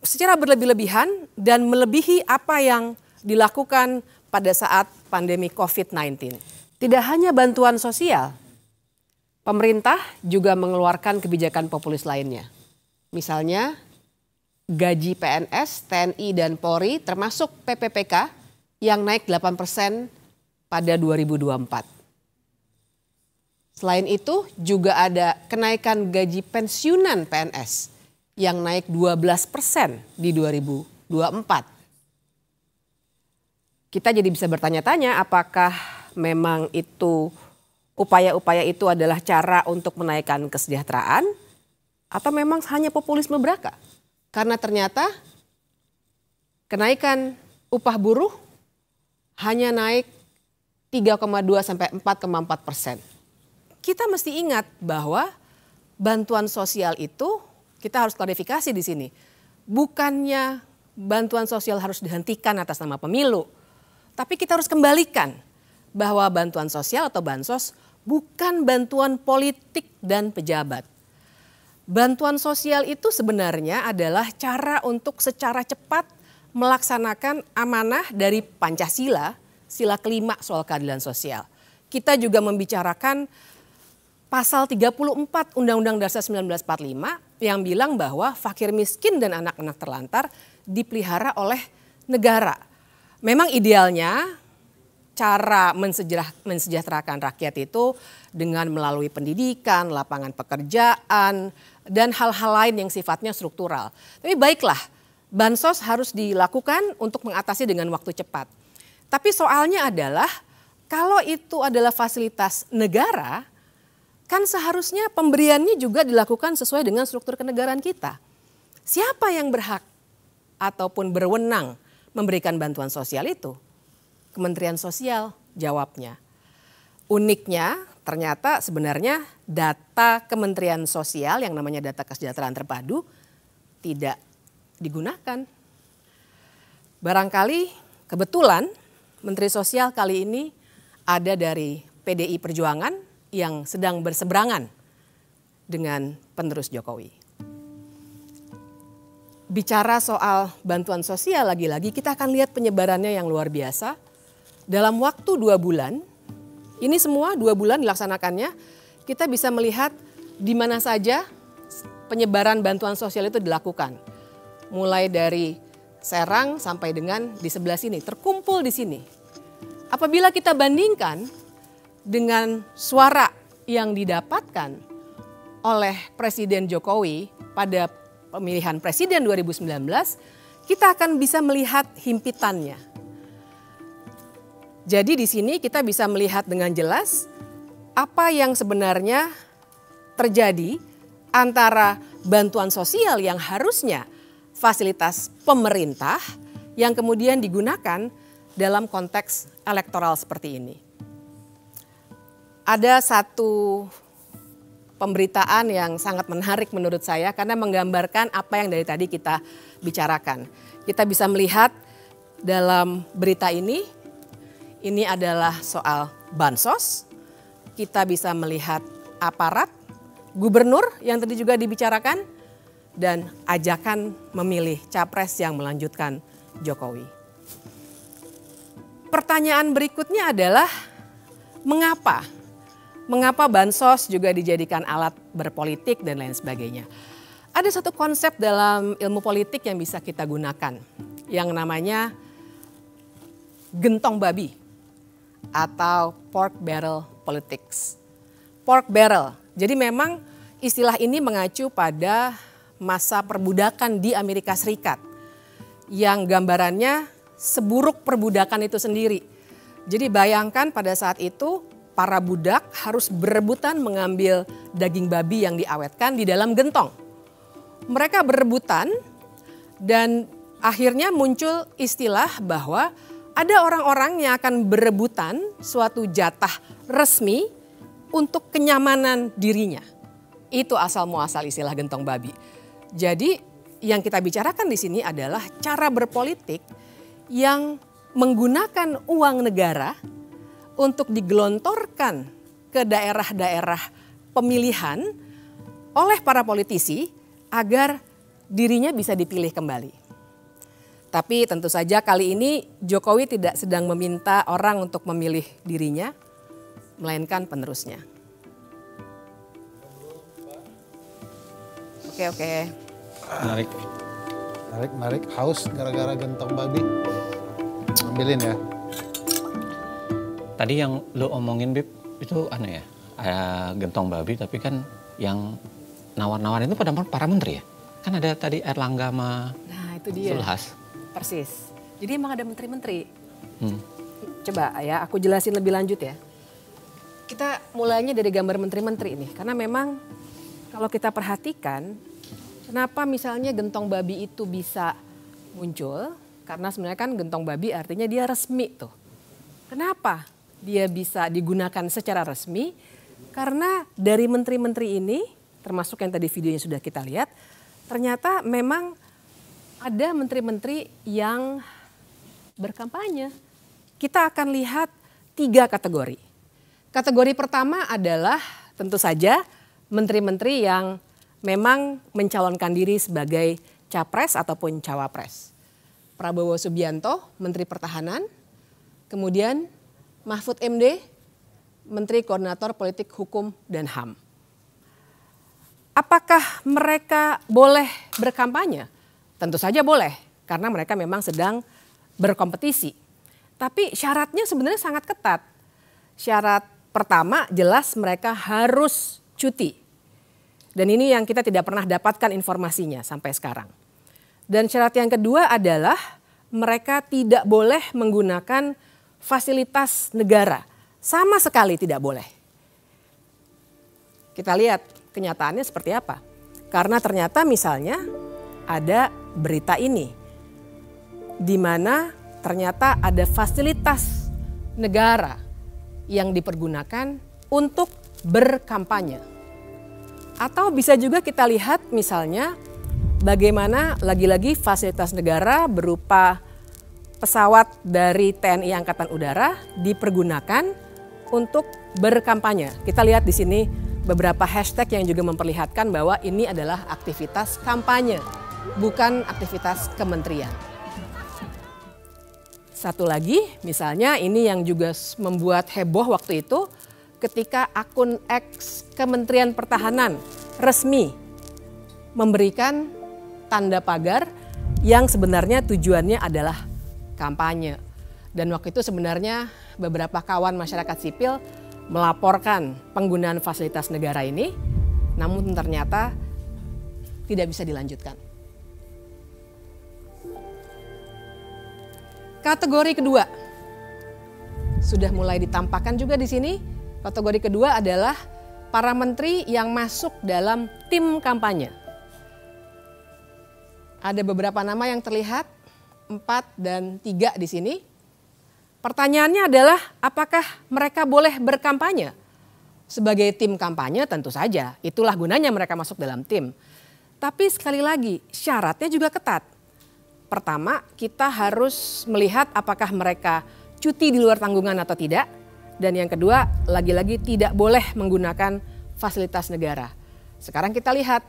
secara berlebih-lebihan dan melebihi apa yang dilakukan pada saat pandemi COVID-19. Tidak hanya bantuan sosial, pemerintah juga mengeluarkan kebijakan populis lainnya. Misalnya gaji PNS, TNI, dan Polri termasuk PPPK yang naik 8% pada 2024. Selain itu juga ada kenaikan gaji pensiunan PNS yang naik 12% di 2024. Kita jadi bisa bertanya-tanya apakah memang itu upaya-upaya itu adalah cara untuk menaikkan kesejahteraan atau memang hanya populisme belaka? Karena ternyata kenaikan upah buruh hanya naik 3,2 sampai 4,4%. Kita mesti ingat bahwa bantuan sosial itu kita harus klarifikasi di sini. Bukannya bantuan sosial harus dihentikan atas nama pemilu, tapi kita harus kembalikan bahwa bantuan sosial atau bansos bukan bantuan politik dan pejabat. Bantuan sosial itu sebenarnya adalah cara untuk secara cepat melaksanakan amanah dari Pancasila, sila kelima soal keadilan sosial. Kita juga membicarakan pasal 34 Undang-Undang Dasar 1945 yang bilang bahwa fakir miskin dan anak-anak terlantar dipelihara oleh negara. Memang idealnya cara mensejahterakan rakyat itu dengan melalui pendidikan, lapangan pekerjaan, dan hal-hal lain yang sifatnya struktural. Tapi baiklah, bansos harus dilakukan untuk mengatasi dengan waktu cepat. Tapi soalnya adalah kalau itu adalah fasilitas negara, kan seharusnya pemberiannya juga dilakukan sesuai dengan struktur kenegaraan kita. Siapa yang berhak ataupun berwenang memberikan bantuan sosial itu? Kementerian Sosial jawabnya. Uniknya ternyata sebenarnya data Kementerian Sosial yang namanya data kesejahteraan terpadu tidak digunakan. Barangkali kebetulan Menteri Sosial kali ini ada dari PDI Perjuangan yang sedang berseberangan dengan penerus Jokowi. Bicara soal bantuan sosial lagi-lagi kita akan lihat penyebarannya yang luar biasa. Dalam waktu 2 bulan, ini semua 2 bulan dilaksanakannya, kita bisa melihat di mana saja penyebaran bantuan sosial itu dilakukan. Mulai dari Serang sampai dengan di sebelah sini, terkumpul di sini. Apabila kita bandingkan dengan suara yang didapatkan oleh Presiden Jokowi pada pemilihan presiden 2019, kita akan bisa melihat himpitannya. Jadi di sini kita bisa melihat dengan jelas apa yang sebenarnya terjadi antara bantuan sosial yang harusnya fasilitas pemerintah yang kemudian digunakan dalam konteks elektoral seperti ini. Ada satu pemberitaan yang sangat menarik menurut saya karena menggambarkan apa yang dari tadi kita bicarakan. Kita bisa melihat dalam berita ini adalah soal bansos. Kita bisa melihat aparat, gubernur yang tadi juga dibicarakan, dan ajakan memilih capres yang melanjutkan Jokowi. Pertanyaan berikutnya adalah mengapa? Mengapa bansos juga dijadikan alat berpolitik dan lain sebagainya? Ada satu konsep dalam ilmu politik yang bisa kita gunakan yang namanya gentong babi atau pork barrel politics. Pork barrel, jadi memang istilah ini mengacu pada masa perbudakan di Amerika Serikat yang gambarannya seburuk perbudakan itu sendiri. Jadi bayangkan pada saat itu para budak harus berebutan mengambil daging babi yang diawetkan di dalam gentong. Mereka berebutan dan akhirnya muncul istilah bahwa ada orang-orang yang akan berebutan suatu jatah resmi untuk kenyamanan dirinya. Itu asal muasal istilah gentong babi. Jadi yang kita bicarakan di sini adalah cara berpolitik yang menggunakan uang negara untuk digelontorkan ke daerah-daerah pemilihan oleh para politisi agar dirinya bisa dipilih kembali. Tapi tentu saja kali ini Jokowi tidak sedang meminta orang untuk memilih dirinya, melainkan penerusnya. Oke. Menarik. Haus gara-gara gentong babi. Ambilin ya. Tadi yang lo omongin, Bib, itu aneh ya. Gentong babi, tapi kan yang nawar-nawarin itu pada para menteri ya. Kan ada tadi Erlangga sama itu dia. Zulhas. Persis. Jadi emang ada menteri-menteri. Coba ya, aku jelasin lebih lanjut ya. Kita mulainya dari gambar menteri-menteri ini. Karena memang kalau kita perhatikan, kenapa misalnya gentong babi itu bisa muncul? Karena sebenarnya kan gentong babi artinya dia resmi tuh. Kenapa dia bisa digunakan secara resmi? Karena dari menteri-menteri ini, termasuk yang tadi videonya sudah kita lihat, ternyata memang ada menteri-menteri yang berkampanye. Kita akan lihat 3 kategori. Kategori pertama adalah tentu saja menteri-menteri yang memang mencalonkan diri sebagai capres ataupun cawapres. Prabowo Subianto, Menteri Pertahanan, kemudian Mahfud MD, Menteri Koordinator Politik Hukum dan HAM. Apakah mereka boleh berkampanye? Tentu saja boleh, karena mereka memang sedang berkompetisi. Tapi syaratnya sebenarnya sangat ketat. Syarat pertama jelas mereka harus cuti. Dan ini yang kita tidak pernah dapatkan informasinya sampai sekarang. Dan syarat yang kedua adalah mereka tidak boleh menggunakan fasilitas negara. Sama sekali tidak boleh. Kita lihat kenyataannya seperti apa. Karena ternyata misalnya ada berita ini, di mana ternyata ada fasilitas negara yang dipergunakan untuk berkampanye. Atau bisa juga kita lihat misalnya bagaimana lagi-lagi fasilitas negara berupa pesawat dari TNI Angkatan Udara dipergunakan untuk berkampanye. Kita lihat di sini beberapa hashtag yang juga memperlihatkan bahwa ini adalah aktivitas kampanye, bukan aktivitas kementerian. Satu lagi, misalnya ini yang juga membuat heboh waktu itu, ketika akun X Kementerian Pertahanan resmi memberikan tanda pagar yang sebenarnya tujuannya adalah kampanye. Dan waktu itu sebenarnya beberapa kawan masyarakat sipil melaporkan penggunaan fasilitas negara ini, namun ternyata tidak bisa dilanjutkan. Kategori kedua sudah mulai ditampakkan juga di sini. Kategori kedua adalah para menteri yang masuk dalam tim kampanye. Ada beberapa nama yang terlihat, 4 dan 3 di sini. Pertanyaannya adalah apakah mereka boleh berkampanye? Sebagai tim kampanye tentu saja, itulah gunanya mereka masuk dalam tim. Tapi sekali lagi syaratnya juga ketat. Pertama, kita harus melihat apakah mereka cuti di luar tanggungan atau tidak. Dan yang kedua, lagi-lagi tidak boleh menggunakan fasilitas negara. Sekarang kita lihat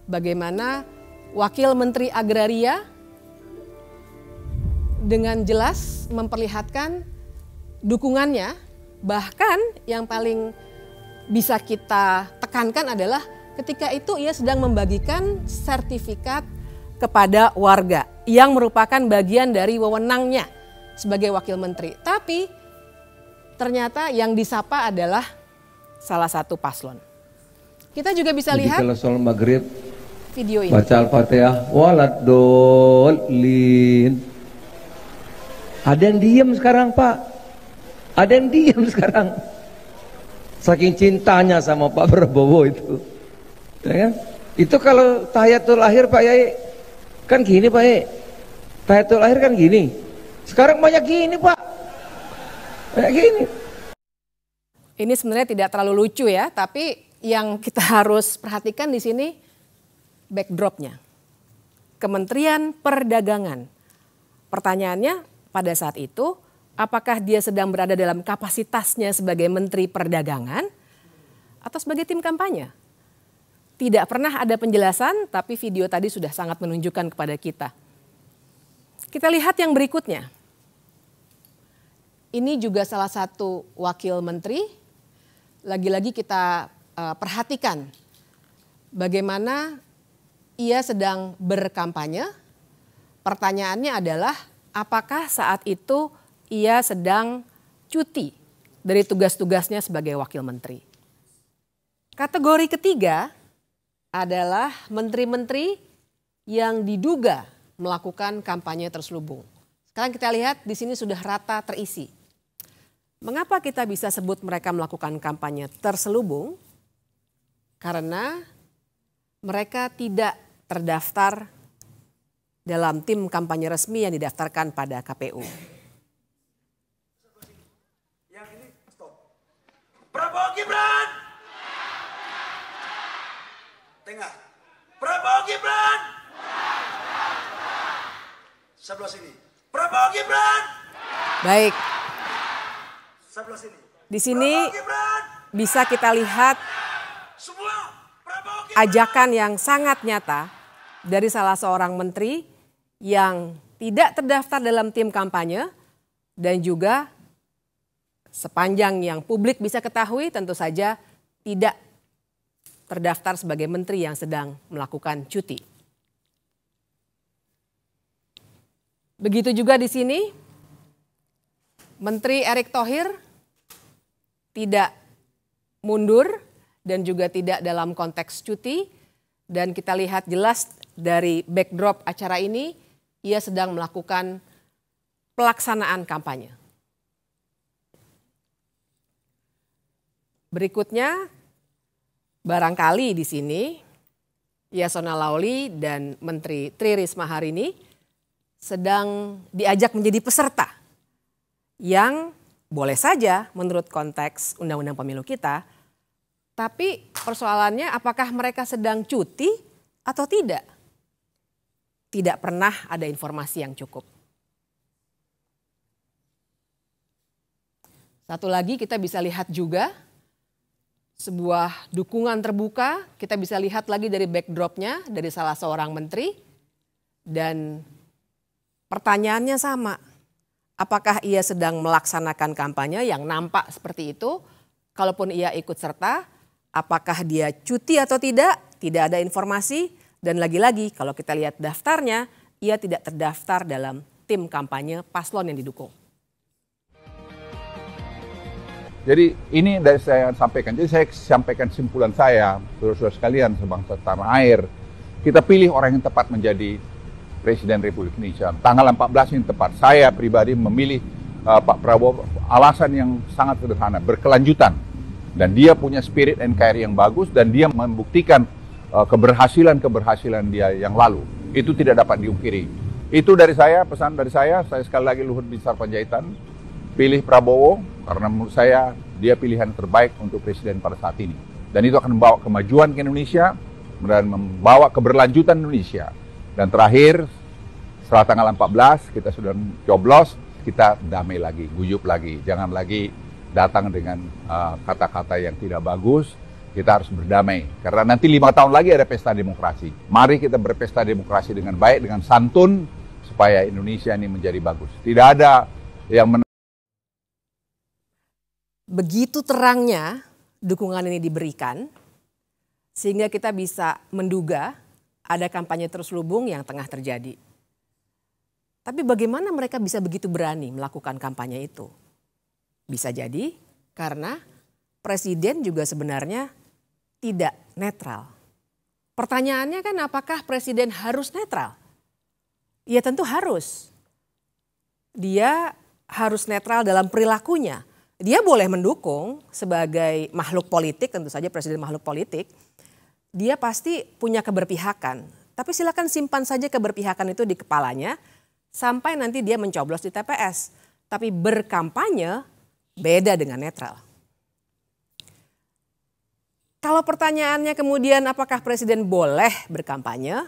bagaimana Wakil Menteri Agraria dengan jelas memperlihatkan dukungannya. Bahkan yang paling bisa kita tekankan adalah ketika itu ia sedang membagikan sertifikat kepada warga yang merupakan bagian dari wewenangnya sebagai wakil menteri. Tapi ternyata yang disapa adalah salah satu paslon. Kita juga bisa lihat kalau soal maghrib video ini. Baca Al-Fatihah waladolin. Ada yang diam sekarang, Pak. Ada yang diam sekarang. Saking cintanya sama Pak Prabowo itu. Ya kan? Itu kalau tahiyatul akhir Pak Yai kan gini Pak Yai. Tahiyatul akhir kan gini. Sekarang banyak gini Pak. Kayak gini. Ini sebenarnya tidak terlalu lucu ya, tapi yang kita harus perhatikan di sini backdropnya. Kementerian Perdagangan. Pertanyaannya pada saat itu, apakah dia sedang berada dalam kapasitasnya sebagai Menteri Perdagangan atau sebagai tim kampanye? Tidak pernah ada penjelasan, tapi video tadi sudah sangat menunjukkan kepada kita. Kita lihat yang berikutnya. Ini juga salah satu wakil menteri, lagi-lagi kita perhatikan bagaimana ia sedang berkampanye. Pertanyaannya adalah apakah saat itu ia sedang cuti dari tugas-tugasnya sebagai wakil menteri. Kategori ketiga adalah menteri-menteri yang diduga melakukan kampanye terselubung. Sekarang kita lihat di sini sudah rata terisi. Mengapa kita bisa sebut mereka melakukan kampanye terselubung? Karena mereka tidak terdaftar dalam tim kampanye resmi yang didaftarkan pada KPU. Yang ini stop. Prabowo Gibran. Tengah. Prabowo Gibran. Sebelah sini. Prabowo Gibran. Baik. Di sini bisa kita lihat ajakan yang sangat nyata dari salah seorang menteri yang tidak terdaftar dalam tim kampanye dan juga sepanjang yang publik bisa ketahui tentu saja tidak terdaftar sebagai menteri yang sedang melakukan cuti. Begitu juga di sini Menteri Erick Thohir tidak mundur dan juga tidak dalam konteks cuti. Dan kita lihat jelas dari backdrop acara ini, ia sedang melakukan pelaksanaan kampanye. Berikutnya, barangkali di sini Yasona Lawli dan Menteri Tri Risma hari ini sedang diajak menjadi peserta yang boleh saja menurut konteks Undang-Undang Pemilu kita, tapi persoalannya apakah mereka sedang cuti atau tidak? Tidak pernah ada informasi yang cukup. Satu lagi kita bisa lihat juga sebuah dukungan terbuka, kita bisa lihat lagi dari backdropnya dari salah seorang menteri, dan pertanyaannya sama, apakah ia sedang melaksanakan kampanye yang nampak seperti itu? Kalaupun ia ikut serta, apakah dia cuti atau tidak? Tidak ada informasi, dan lagi-lagi kalau kita lihat daftarnya, ia tidak terdaftar dalam tim kampanye paslon yang didukung. Jadi ini dari saya sampaikan. Jadi saya sampaikan simpulan saya, saudara-saudara sekalian sebangsa tanah air. Kita pilih orang yang tepat menjadi Presiden Republik Indonesia. Tanggal 14 yang tepat. Saya pribadi memilih Pak Prabowo alasan yang sangat sederhana, berkelanjutan. Dan dia punya spirit NKRI yang bagus dan dia membuktikan keberhasilan dia yang lalu. Itu tidak dapat diungkiri. Itu dari saya, pesan dari saya sekali lagi Luhut Binsar Panjaitan, pilih Prabowo karena menurut saya dia pilihan terbaik untuk presiden pada saat ini. Dan itu akan membawa kemajuan ke Indonesia dan membawa keberlanjutan Indonesia. Dan terakhir, setelah tanggal 14 kita sudah coblos, kita damai lagi, guyup lagi. Jangan lagi datang dengan kata-kata yang tidak bagus. Kita harus berdamai. Karena nanti 5 tahun lagi ada pesta demokrasi. Mari kita berpesta demokrasi dengan baik, dengan santun, supaya Indonesia ini menjadi bagus. Tidak ada yang begitu terangnya dukungan ini diberikan, sehingga kita bisa menduga ada kampanye terselubung yang tengah terjadi. Tapi bagaimana mereka bisa begitu berani melakukan kampanye itu? Bisa jadi karena presiden juga sebenarnya tidak netral. Pertanyaannya kan apakah presiden harus netral? Ya tentu harus. Dia harus netral dalam perilakunya. Dia boleh mendukung sebagai makhluk politik, tentu saja presiden makhluk politik. Dia pasti punya keberpihakan. Tapi silakan simpan saja keberpihakan itu di kepalanya sampai nanti dia mencoblos di TPS. Tapi berkampanye beda dengan netral. Kalau pertanyaannya kemudian apakah presiden boleh berkampanye?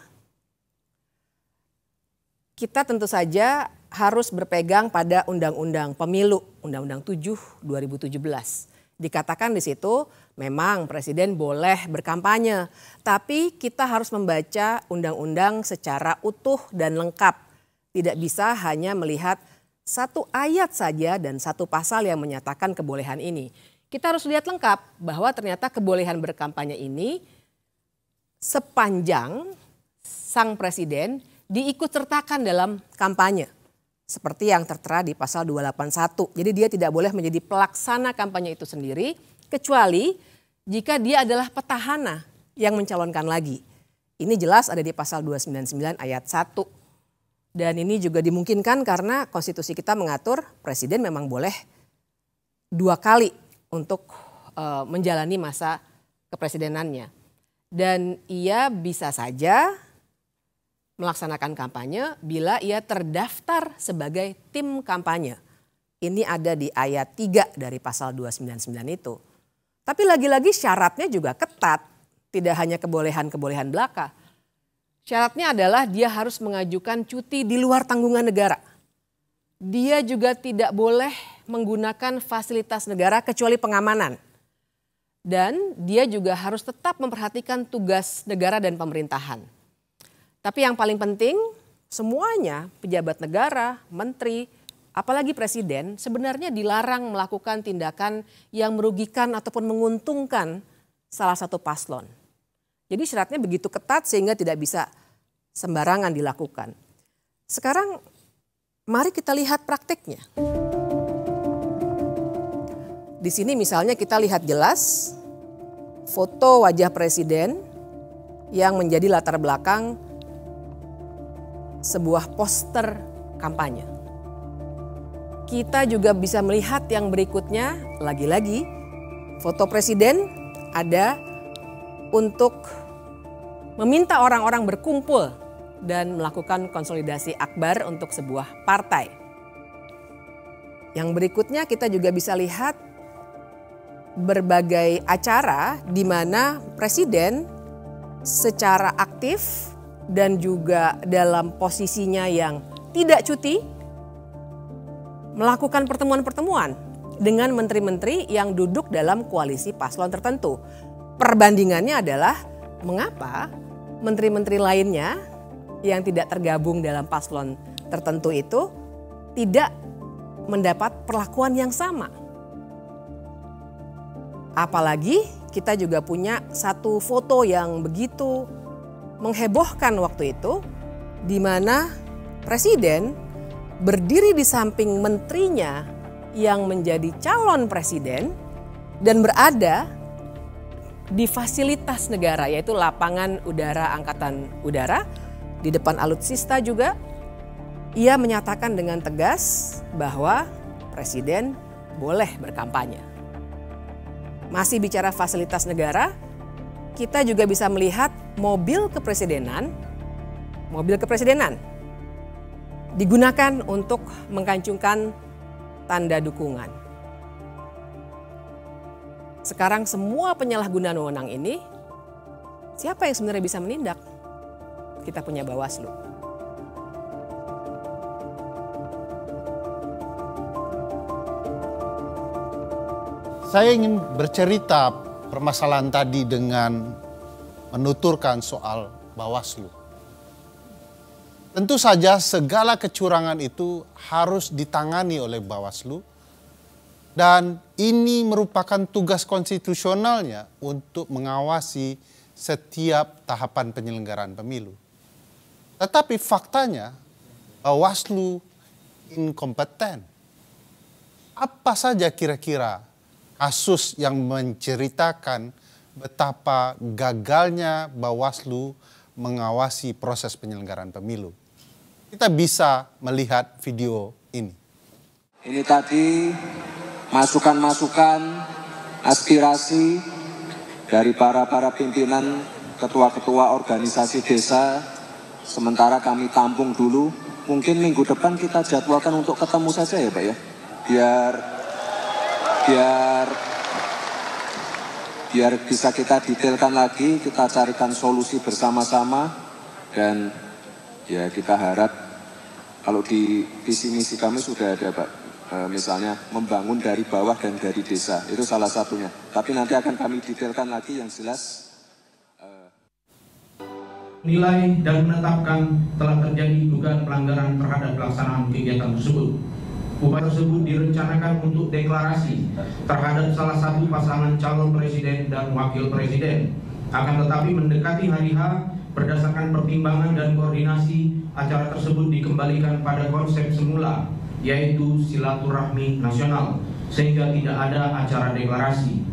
Kita tentu saja harus berpegang pada Undang-Undang Pemilu, Undang-Undang 7 2017. Dikatakan di situ memang presiden boleh berkampanye, tapi kita harus membaca undang-undang secara utuh dan lengkap. Tidak bisa hanya melihat satu ayat saja dan satu pasal yang menyatakan kebolehan ini. Kita harus lihat lengkap bahwa ternyata kebolehan berkampanye ini sepanjang sang presiden diikut-sertakan dalam kampanye. Seperti yang tertera di pasal 281. Jadi dia tidak boleh menjadi pelaksana kampanye itu sendiri kecuali jika dia adalah petahana yang mencalonkan lagi. Ini jelas ada di pasal 299 ayat 1. Dan ini juga dimungkinkan karena konstitusi kita mengatur presiden memang boleh 2 kali untuk menjalani masa kepresidenannya. Dan ia bisa saja melaksanakan kampanye bila ia terdaftar sebagai tim kampanye. Ini ada di ayat 3 dari pasal 299 itu. Tapi lagi-lagi syaratnya juga ketat. Tidak hanya kebolehan-kebolehan belaka. Syaratnya adalah dia harus mengajukan cuti di luar tanggungan negara. Dia juga tidak boleh menggunakan fasilitas negara kecuali pengamanan. Dan dia juga harus tetap memperhatikan tugas negara dan pemerintahan. Tapi yang paling penting semuanya pejabat negara, menteri, apalagi presiden sebenarnya dilarang melakukan tindakan yang merugikan ataupun menguntungkan salah satu paslon. Jadi syaratnya begitu ketat sehingga tidak bisa sembarangan dilakukan. Sekarang mari kita lihat prakteknya. Di sini misalnya kita lihat jelas foto wajah presiden yang menjadi latar belakang sebuah poster kampanye. Kita juga bisa melihat yang berikutnya, lagi-lagi foto presiden ada untuk meminta orang-orang berkumpul dan melakukan konsolidasi akbar untuk sebuah partai. Yang berikutnya kita juga bisa lihat berbagai acara di mana presiden secara aktif dan juga dalam posisinya yang tidak cuti melakukan pertemuan-pertemuan dengan menteri-menteri yang duduk dalam koalisi paslon tertentu. Perbandingannya adalah mengapa menteri-menteri lainnya yang tidak tergabung dalam paslon tertentu itu tidak mendapat perlakuan yang sama. Apalagi kita juga punya satu foto yang begitu menghebohkan waktu itu, di mana presiden berdiri di samping menterinya yang menjadi calon presiden dan berada di fasilitas negara, yaitu lapangan udara Angkatan Udara di depan alutsista juga. Ia menyatakan dengan tegas bahwa presiden boleh berkampanye. Masih bicara fasilitas negara, kita juga bisa melihat mobil kepresidenan digunakan untuk mengkancungkan tanda dukungan. Sekarang semua penyalahgunaan wewenang ini, siapa yang sebenarnya bisa menindak? Kita punya Bawaslu. Saya ingin bercerita permasalahan tadi dengan menuturkan soal Bawaslu. Tentu saja segala kecurangan itu harus ditangani oleh Bawaslu dan ini merupakan tugas konstitusionalnya untuk mengawasi setiap tahapan penyelenggaraan pemilu. Tetapi faktanya Bawaslu inkompeten. Apa saja kira-kira kasus yang menceritakan betapa gagalnya Bawaslu mengawasi proses penyelenggaraan pemilu? Kita bisa melihat video ini. Ini tadi masukan-masukan, aspirasi dari para pimpinan, ketua-ketua organisasi desa. Sementara kami tampung dulu, mungkin minggu depan kita jadwalkan untuk ketemu saja ya Pak ya. Biar bisa kita detailkan lagi, kita carikan solusi bersama-sama. Dan ya kita harap kalau di visi misi kami sudah ada Pak, misalnya membangun dari bawah dan dari desa, itu salah satunya. Tapi nanti akan kami detailkan lagi yang jelas. Nilai dan menetapkan telah terjadi dugaan pelanggaran terhadap pelaksanaan kegiatan tersebut. Upaya tersebut direncanakan untuk deklarasi terhadap salah satu pasangan calon presiden dan wakil presiden. Akan tetapi mendekati hari H, berdasarkan pertimbangan dan koordinasi, acara tersebut dikembalikan pada konsep semula, yaitu silaturahmi nasional, sehingga tidak ada acara deklarasi.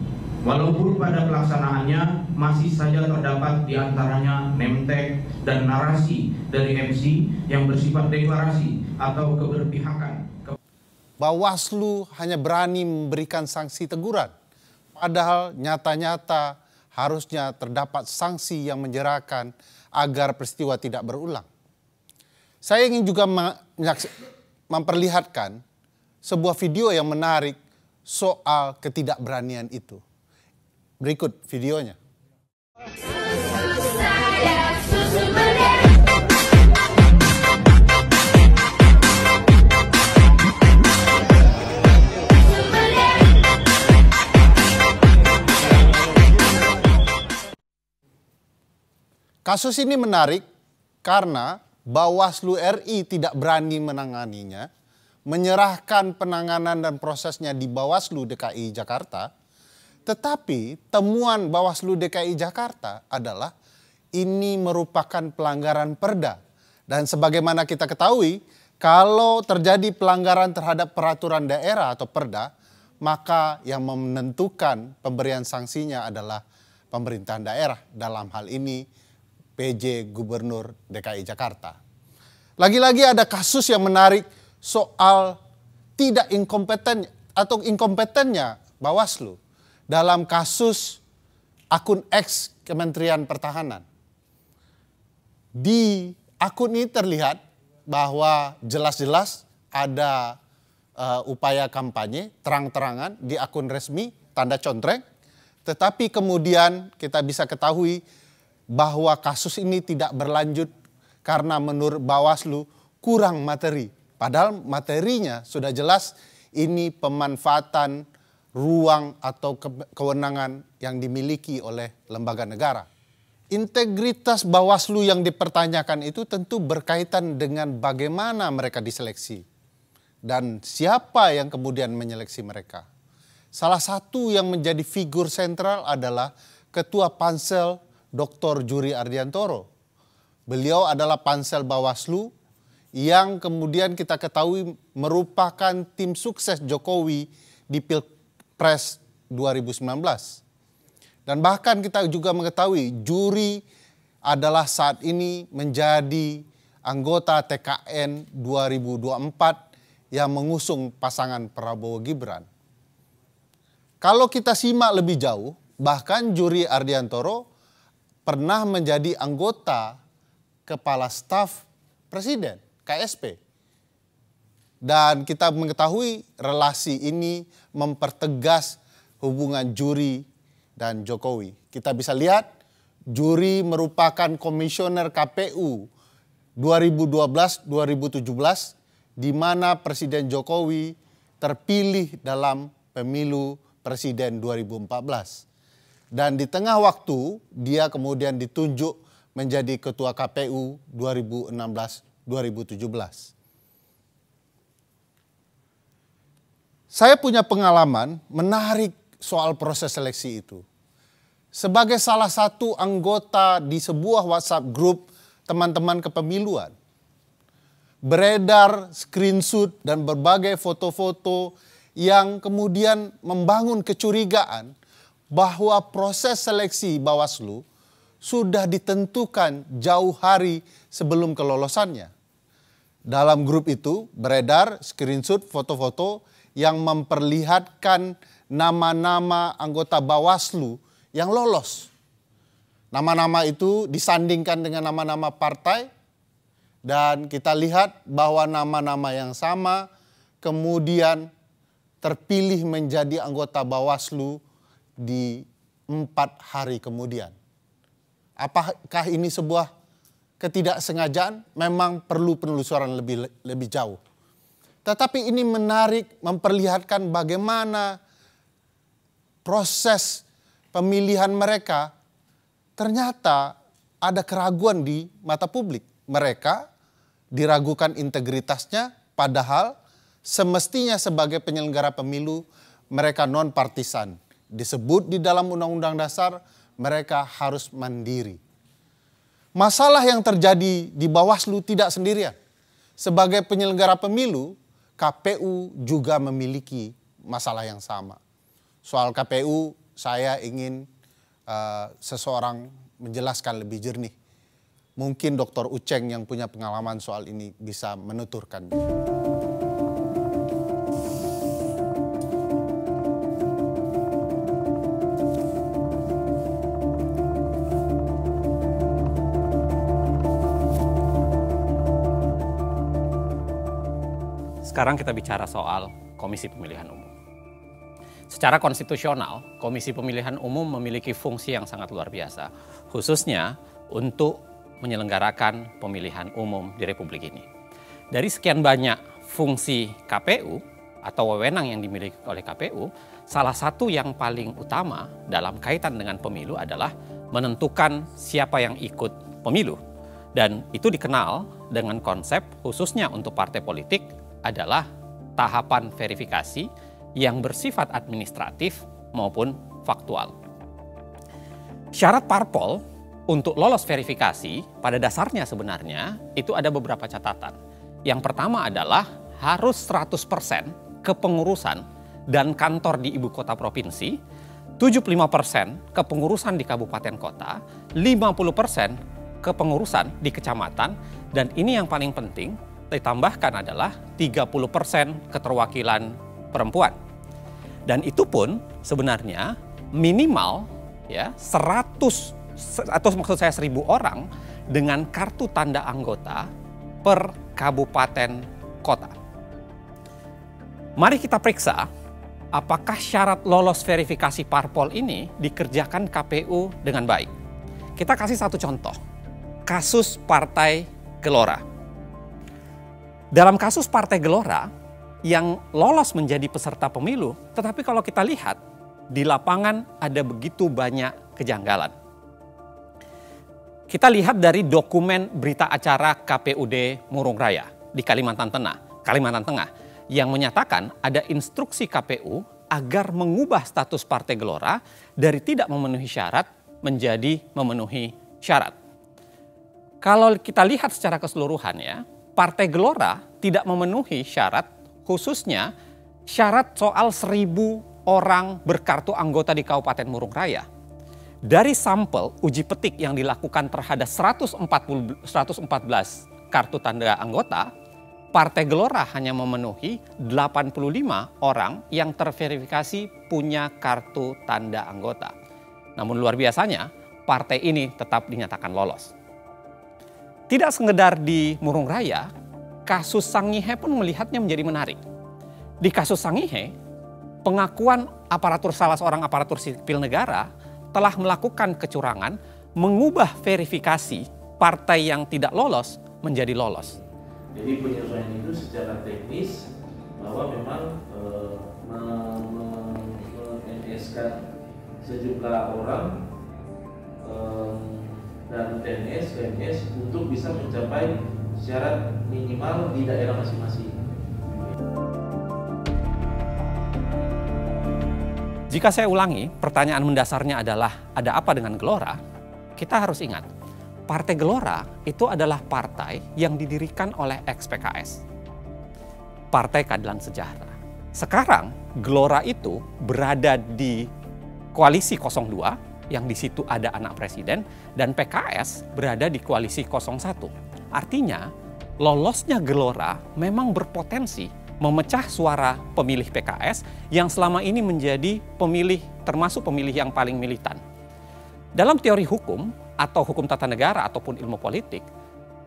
Walaupun pada pelaksanaannya masih saja terdapat di antaranya name tag dan narasi dari MC yang bersifat deklarasi atau keberpihakan. Bawaslu hanya berani memberikan sanksi teguran, padahal nyata-nyata harusnya terdapat sanksi yang menjerakan agar peristiwa tidak berulang. Saya ingin juga memperlihatkan sebuah video yang menarik soal ketidakberanian itu. Berikut videonya. Kasus ini menarik karena Bawaslu RI tidak berani menanganinya, menyerahkan penanganan dan prosesnya di Bawaslu DKI Jakarta. Tetapi temuan Bawaslu DKI Jakarta adalah ini merupakan pelanggaran perda. Dan sebagaimana kita ketahui, kalau terjadi pelanggaran terhadap peraturan daerah atau perda, maka yang menentukan pemberian sanksinya adalah pemerintahan daerah, dalam hal ini PJ Gubernur DKI Jakarta. Lagi-lagi ada kasus yang menarik soal tidak inkompeten atau inkompetennya Bawaslu dalam kasus akun X Kementerian Pertahanan. Di akun ini terlihat bahwa jelas-jelas ada upaya kampanye terang-terangan di akun resmi, tanda contreng. Tetapi kemudian kita bisa ketahui bahwa kasus ini tidak berlanjut karena menurut Bawaslu kurang materi. Padahal materinya sudah jelas ini pemanfaatan ruang atau kewenangan yang dimiliki oleh lembaga negara. Integritas Bawaslu yang dipertanyakan itu tentu berkaitan dengan bagaimana mereka diseleksi dan siapa yang kemudian menyeleksi mereka. Salah satu yang menjadi figur sentral adalah Ketua Pansel Dr. Juri Ardiantoro. Beliau adalah Pansel Bawaslu yang kemudian kita ketahui merupakan tim sukses Jokowi di Pilpres 2019. Dan bahkan kita juga mengetahui juri adalah saat ini menjadi anggota TKN 2024 yang mengusung pasangan Prabowo Gibran. Kalau kita simak lebih jauh, bahkan Juri Ardiantoro pernah menjadi anggota Kepala Staf Presiden, KSP. Dan kita mengetahui relasi ini mempertegas hubungan Juri dan Jokowi. Kita bisa lihat Juri merupakan komisioner KPU 2012-2017 di mana Presiden Jokowi terpilih dalam pemilu Presiden 2014. Dan di tengah waktu dia kemudian ditunjuk menjadi Ketua KPU 2016-2017. Saya punya pengalaman menarik soal proses seleksi itu. Sebagai salah satu anggota di sebuah WhatsApp grup teman-teman kepemiluan, beredar screenshot dan berbagai foto-foto yang kemudian membangun kecurigaan bahwa proses seleksi Bawaslu sudah ditentukan jauh hari sebelum kelolosannya. Dalam grup itu beredar screenshot foto-foto yang memperlihatkan nama-nama anggota Bawaslu yang lolos. Nama-nama itu disandingkan dengan nama-nama partai dan kita lihat bahwa nama-nama yang sama kemudian terpilih menjadi anggota Bawaslu di 4 hari kemudian. Apakah ini sebuah ketidaksengajaan? Memang perlu penelusuran lebih jauh. Tetapi ini menarik memperlihatkan bagaimana proses pemilihan mereka ternyata ada keraguan di mata publik. Mereka diragukan integritasnya padahal semestinya sebagai penyelenggara pemilu mereka non-partisan. Disebut di dalam Undang-Undang Dasar mereka harus mandiri. Masalah yang terjadi di Bawaslu tidak sendirian. Sebagai penyelenggara pemilu, KPU juga memiliki masalah yang sama. Soal KPU saya ingin seseorang menjelaskan lebih jernih. Mungkin Dr. Uceng yang punya pengalaman soal ini bisa menuturkan. Sekarang kita bicara soal Komisi Pemilihan Umum. Secara konstitusional, Komisi Pemilihan Umum memiliki fungsi yang sangat luar biasa, khususnya untuk menyelenggarakan pemilihan umum di Republik ini. Dari sekian banyak fungsi KPU atau wewenang yang dimiliki oleh KPU, salah satu yang paling utama dalam kaitan dengan pemilu adalah menentukan siapa yang ikut pemilu. Dan itu dikenal dengan konsep khususnya untuk partai politik adalah tahapan verifikasi yang bersifat administratif maupun faktual. Syarat parpol untuk lolos verifikasi pada dasarnya sebenarnya itu ada beberapa catatan. Yang pertama adalah harus 100% kepengurusan dan kantor di ibu kota provinsi, 75% kepengurusan di kabupaten kota, 50% kepengurusan di kecamatan, dan ini yang paling penting, ditambahkan adalah 30% keterwakilan perempuan. Dan itu pun sebenarnya minimal ya 100 atau maksud saya 1.000 orang dengan kartu tanda anggota per kabupaten kota. Mari kita periksa apakah syarat lolos verifikasi parpol ini dikerjakan KPU dengan baik. Kita kasih satu contoh, kasus Partai Gelora. Dalam kasus Partai Gelora yang lolos menjadi peserta pemilu, tetapi kalau kita lihat di lapangan ada begitu banyak kejanggalan. Kita lihat dari dokumen berita acara KPUD Murung Raya di Kalimantan Tengah yang menyatakan ada instruksi KPU agar mengubah status Partai Gelora dari tidak memenuhi syarat menjadi memenuhi syarat. Kalau kita lihat secara keseluruhan ya, Partai Gelora tidak memenuhi syarat, khususnya syarat soal 1.000 orang berkartu anggota di Kabupaten Murung Raya. Dari sampel uji petik yang dilakukan terhadap 114 kartu tanda anggota, Partai Gelora hanya memenuhi 85 orang yang terverifikasi punya kartu tanda anggota. Namun luar biasanya, partai ini tetap dinyatakan lolos. Tidak sekedar di Murung Raya, kasus Sangihe pun melihatnya menjadi menarik. Di kasus Sangihe, pengakuan salah seorang aparatur sipil negara telah melakukan kecurangan, mengubah verifikasi partai yang tidak lolos menjadi lolos. Jadi penyesuaian itu secara teknis bahwa memang men-NS sejumlah orang dan PNS untuk bisa mencapai syarat minimal di daerah masing-masing. Jika saya ulangi, pertanyaan mendasarnya adalah ada apa dengan Gelora? Kita harus ingat, Partai Gelora itu adalah partai yang didirikan oleh ex-PKS. Partai Keadilan Sejahtera. Sekarang Gelora itu berada di koalisi 02 yang di situ ada anak presiden dan PKS berada di koalisi 01. Artinya lolosnya Gelora memang berpotensi memecah suara pemilih PKS yang selama ini menjadi termasuk pemilih yang paling militan. Dalam teori hukum atau hukum tata negara ataupun ilmu politik,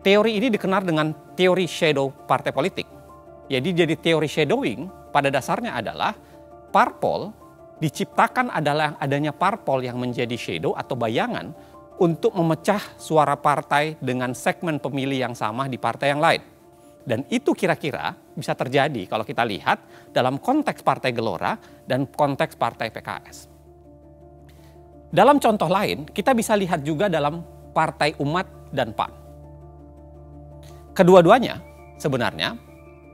teori ini dikenal dengan teori shadow partai politik. Jadi teori shadowing pada dasarnya adalah parpol diciptakan adalah adanya parpol yang menjadi shadow atau bayangan untuk memecah suara partai dengan segmen pemilih yang sama di partai yang lain. Dan itu kira-kira bisa terjadi kalau kita lihat dalam konteks Partai Gelora dan konteks Partai PKS. Dalam contoh lain, kita bisa lihat juga dalam Partai Umat dan PAN. Kedua-duanya sebenarnya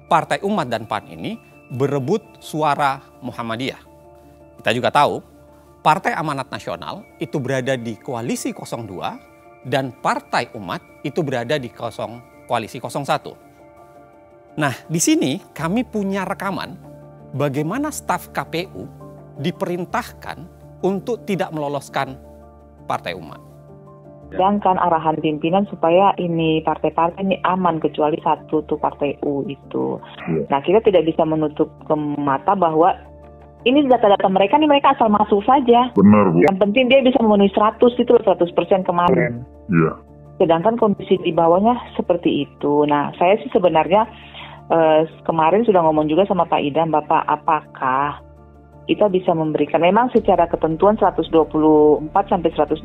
Partai Umat dan PAN ini berebut suara Muhammadiyah. Kita juga tahu Partai Amanat Nasional itu berada di koalisi 02 dan Partai Umat itu berada di koalisi 01. Nah, di sini kami punya rekaman bagaimana staf KPU diperintahkan untuk tidak meloloskan Partai Umat. Sedangkan arahan pimpinan supaya ini partai-partai ini aman kecuali satu tuh Partai U itu. Nah, kita tidak bisa menutup ke mata bahwa ini data-data mereka nih mereka asal masuk saja. Benar, Bu. Yang penting dia bisa memenuhi 100% kemarin. Iya. Sedangkan kondisi di bawahnya seperti itu. Nah, saya sih sebenarnya kemarin sudah ngomong juga sama Pak Idam, Bapak, apakah kita bisa memberikan, memang secara ketentuan 124 sampai 126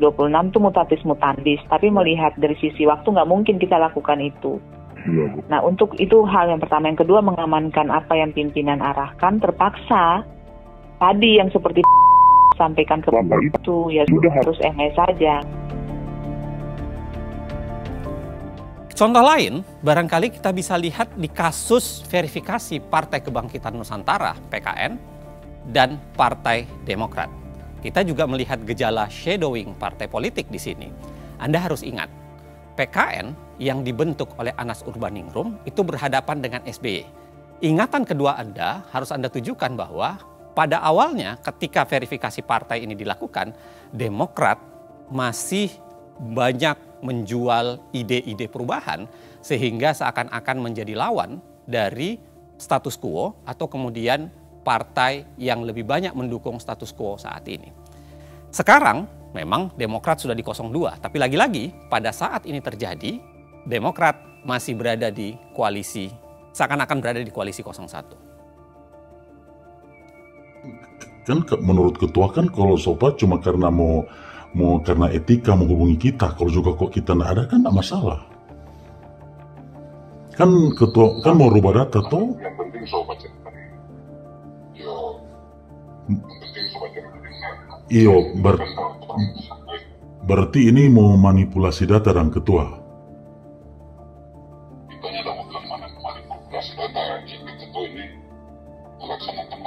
itu mutatis mutandis, tapi melihat dari sisi waktu nggak mungkin kita lakukan itu. Nah, untuk itu hal yang pertama. Yang kedua, mengamankan apa yang pimpinan arahkan, terpaksa tadi yang seperti sampaikan ke Bapak itu, ya sudah harus MS saja. Contoh lain, barangkali kita bisa lihat di kasus verifikasi Partai Kebangkitan Nusantara, PKN, dan Partai Demokrat. Kita juga melihat gejala shadowing partai politik di sini. Anda harus ingat, PKN yang dibentuk oleh Anas Urbaningrum itu berhadapan dengan SBY. Ingatan kedua Anda harus Anda tujukan bahwa pada awalnya ketika verifikasi partai ini dilakukan, Demokrat masih banyak menjual ide-ide perubahan sehingga seakan-akan menjadi lawan dari status quo atau kemudian partai yang lebih banyak mendukung status quo saat ini. Sekarang memang Demokrat sudah di 02, tapi lagi-lagi pada saat ini terjadi, Demokrat masih berada di koalisi, seakan-akan berada di koalisi 01. Kan menurut ketua kan kalau Sobat cuma karena mau karena etika menghubungi kita, kalau juga kok kita nggak ada kan nggak masalah. Kan ketua kan mau rubah data toh. Yang penting Sobat berarti ini mau manipulasi data dan ketua. Kita tidak bukan manipulasi data, jadi ketua ini melaksanakan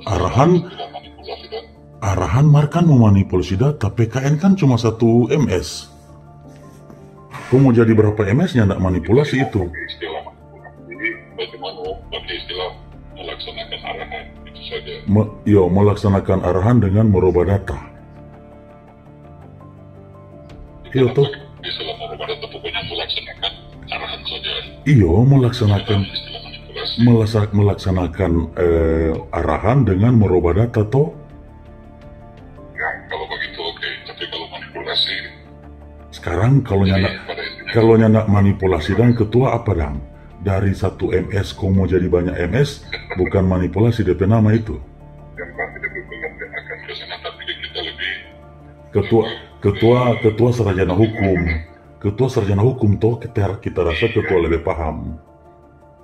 arahan. Arahan Mar kan memanipulasi data. PKN kan cuma 1 MS. Kau mau jadi berapa MS-nya nggak manipulasi itu? Jadi bagaimana pakai istilah melaksanakan arahan itu saja. Melaksanakan arahan dengan merubah data. Iya toh. Istilah merubah data pokoknya melaksanakan arahan saja. Iya, melaksanakan arahan dengan merubah data toh. Ya, kalau begitu oke. Tapi kalau manipulasi. Sekarang kalau nyandak manipulasi dan ketua apa dang? Dari 1 MS kau mau jadi banyak MS, bukan manipulasi DP nama itu. Yang pasti DP akan kesana, tapi kita lebih. Ketua sarjana hukum. Ketua sarjana hukum toh kita rasa ketua lebih paham.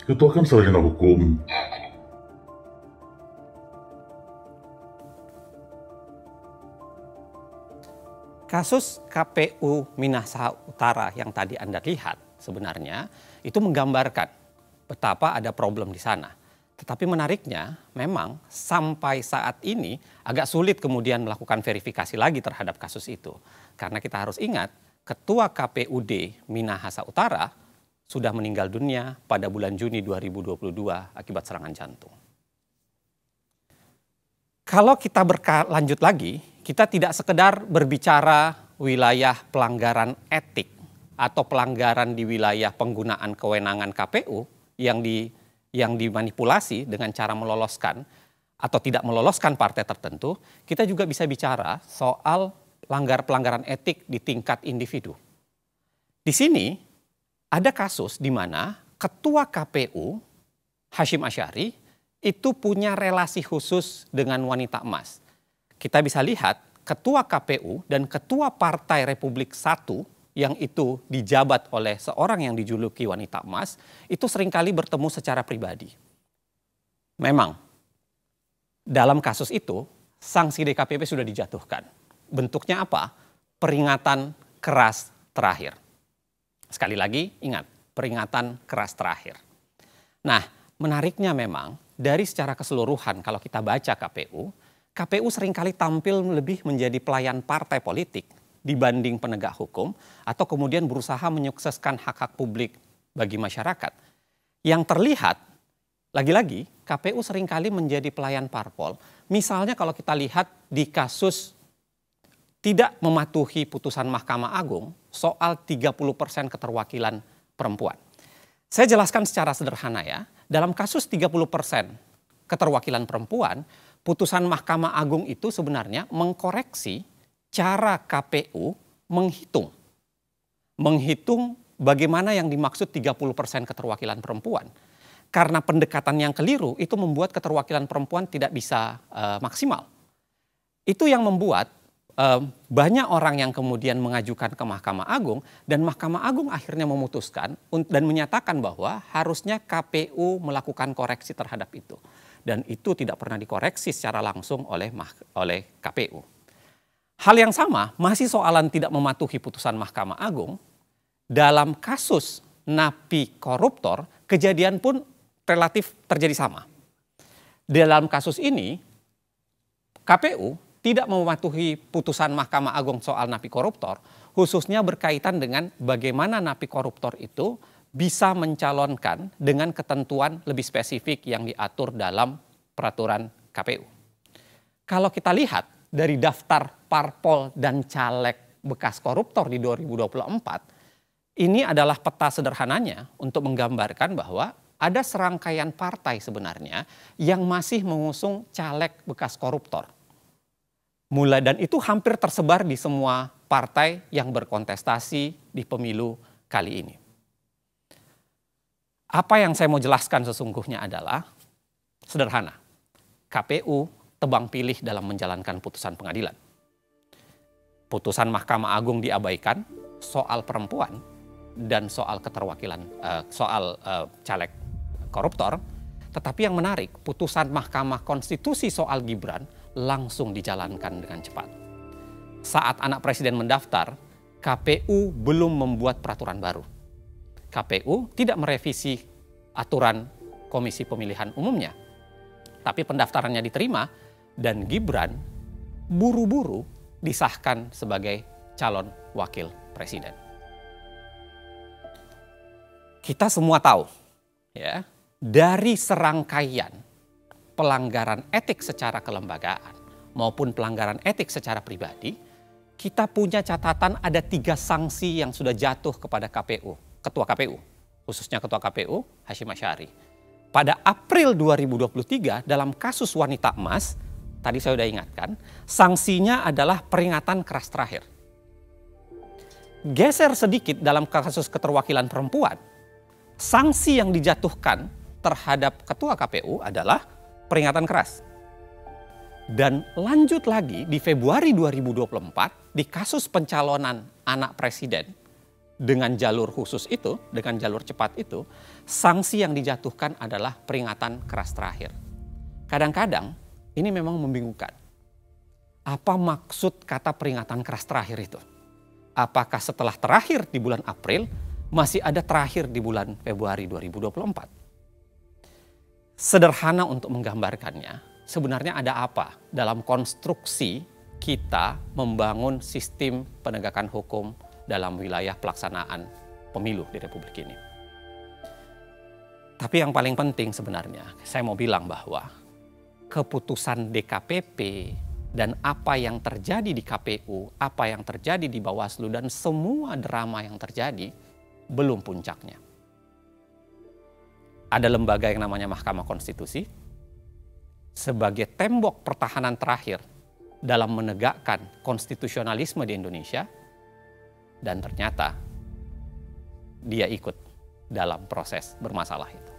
Ketua kan sarjana hukum. Kasus KPU Minahasa Utara yang tadi Anda lihat sebenarnya itu menggambarkan betapa ada problem di sana. Tetapi menariknya memang sampai saat ini agak sulit kemudian melakukan verifikasi lagi terhadap kasus itu. Karena kita harus ingat Ketua KPUD Minahasa Utara sudah meninggal dunia pada bulan Juni 2022 akibat serangan jantung. Kalau kita lanjut lagi, kita tidak sekedar berbicara wilayah pelanggaran etik atau pelanggaran di wilayah penggunaan kewenangan KPU yang dimanipulasi dengan cara meloloskan atau tidak meloloskan partai tertentu, kita juga bisa bicara soal pelanggaran etik di tingkat individu. Di sini ada kasus di mana Ketua KPU Hashim Asyari itu punya relasi khusus dengan wanita emas. Kita bisa lihat Ketua KPU dan Ketua Partai Republik 1 yang itu dijabat oleh seorang yang dijuluki wanita emas itu seringkali bertemu secara pribadi. Memang dalam kasus itu sanksi DKPP sudah dijatuhkan. Bentuknya apa? Peringatan keras terakhir. Sekali lagi ingat, peringatan keras terakhir. Nah, menariknya memang dari secara keseluruhan kalau kita baca KPU seringkali tampil lebih menjadi pelayan partai politik dibanding penegak hukum atau kemudian berusaha menyukseskan hak-hak publik bagi masyarakat. Yang terlihat, lagi-lagi KPU seringkali menjadi pelayan parpol. Misalnya kalau kita lihat di kasus tidak mematuhi putusan Mahkamah Agung soal 30% keterwakilan perempuan. Saya jelaskan secara sederhana ya, dalam kasus 30% keterwakilan perempuan, putusan Mahkamah Agung itu sebenarnya mengkoreksi cara KPU menghitung bagaimana yang dimaksud 30% keterwakilan perempuan. Karena pendekatan yang keliru itu membuat keterwakilan perempuan tidak bisa maksimal. Itu yang membuat banyak orang yang kemudian mengajukan ke Mahkamah Agung dan Mahkamah Agung akhirnya memutuskan dan menyatakan bahwa harusnya KPU melakukan koreksi terhadap itu. Dan itu tidak pernah dikoreksi secara langsung oleh KPU. Hal yang sama masih soalan tidak mematuhi putusan Mahkamah Agung. Dalam kasus napi koruptor, kejadian pun relatif terjadi sama. Dalam kasus ini, KPU tidak mematuhi putusan Mahkamah Agung soal napi koruptor, khususnya berkaitan dengan bagaimana napi koruptor itu bisa mencalonkan dengan ketentuan lebih spesifik yang diatur dalam peraturan KPU. Kalau kita lihat dari daftar parpol dan caleg bekas koruptor di 2024, ini adalah peta sederhananya untuk menggambarkan bahwa ada serangkaian partai sebenarnya yang masih mengusung caleg bekas koruptor. Dan itu hampir tersebar di semua partai yang berkontestasi di pemilu kali ini. Apa yang saya mau jelaskan sesungguhnya adalah sederhana. KPU tebang pilih dalam menjalankan putusan pengadilan. Putusan Mahkamah Agung diabaikan soal perempuan dan soal keterwakilan, caleg koruptor. Tetapi yang menarik, putusan Mahkamah Konstitusi soal Gibran langsung dijalankan dengan cepat. Saat anak presiden mendaftar, KPU belum membuat peraturan baru. KPU tidak merevisi aturan Komisi Pemilihan Umumnya. Tapi pendaftarannya diterima dan Gibran buru-buru disahkan sebagai calon wakil presiden. Kita semua tahu ya, dari serangkaian pelanggaran etik secara kelembagaan maupun pelanggaran etik secara pribadi, kita punya catatan ada 3 sanksi yang sudah jatuh kepada KPU, Ketua KPU, khususnya Ketua KPU Hashim Asy'ari. Pada April 2023 dalam kasus wanita emas, tadi saya sudah ingatkan, sanksinya adalah peringatan keras terakhir. Geser sedikit dalam kasus keterwakilan perempuan, sanksi yang dijatuhkan terhadap Ketua KPU adalah peringatan keras. Dan lanjut lagi di Februari 2024 di kasus pencalonan anak presiden dengan jalur khusus itu, dengan jalur cepat itu, sanksi yang dijatuhkan adalah peringatan keras terakhir. Kadang-kadang ini memang membingungkan. Apa maksud kata peringatan keras terakhir itu? Apakah setelah terakhir di bulan April masih ada terakhir di bulan Februari 2024? Sederhana untuk menggambarkannya, sebenarnya ada apa dalam konstruksi kita membangun sistem penegakan hukum dalam wilayah pelaksanaan pemilu di Republik ini. Tapi yang paling penting sebenarnya, saya mau bilang bahwa keputusan DKPP dan apa yang terjadi di KPU, apa yang terjadi di Bawaslu dan semua drama yang terjadi belum puncaknya. Ada lembaga yang namanya Mahkamah Konstitusi sebagai tembok pertahanan terakhir dalam menegakkan konstitusionalisme di Indonesia. Dan ternyata dia ikut dalam proses bermasalah itu.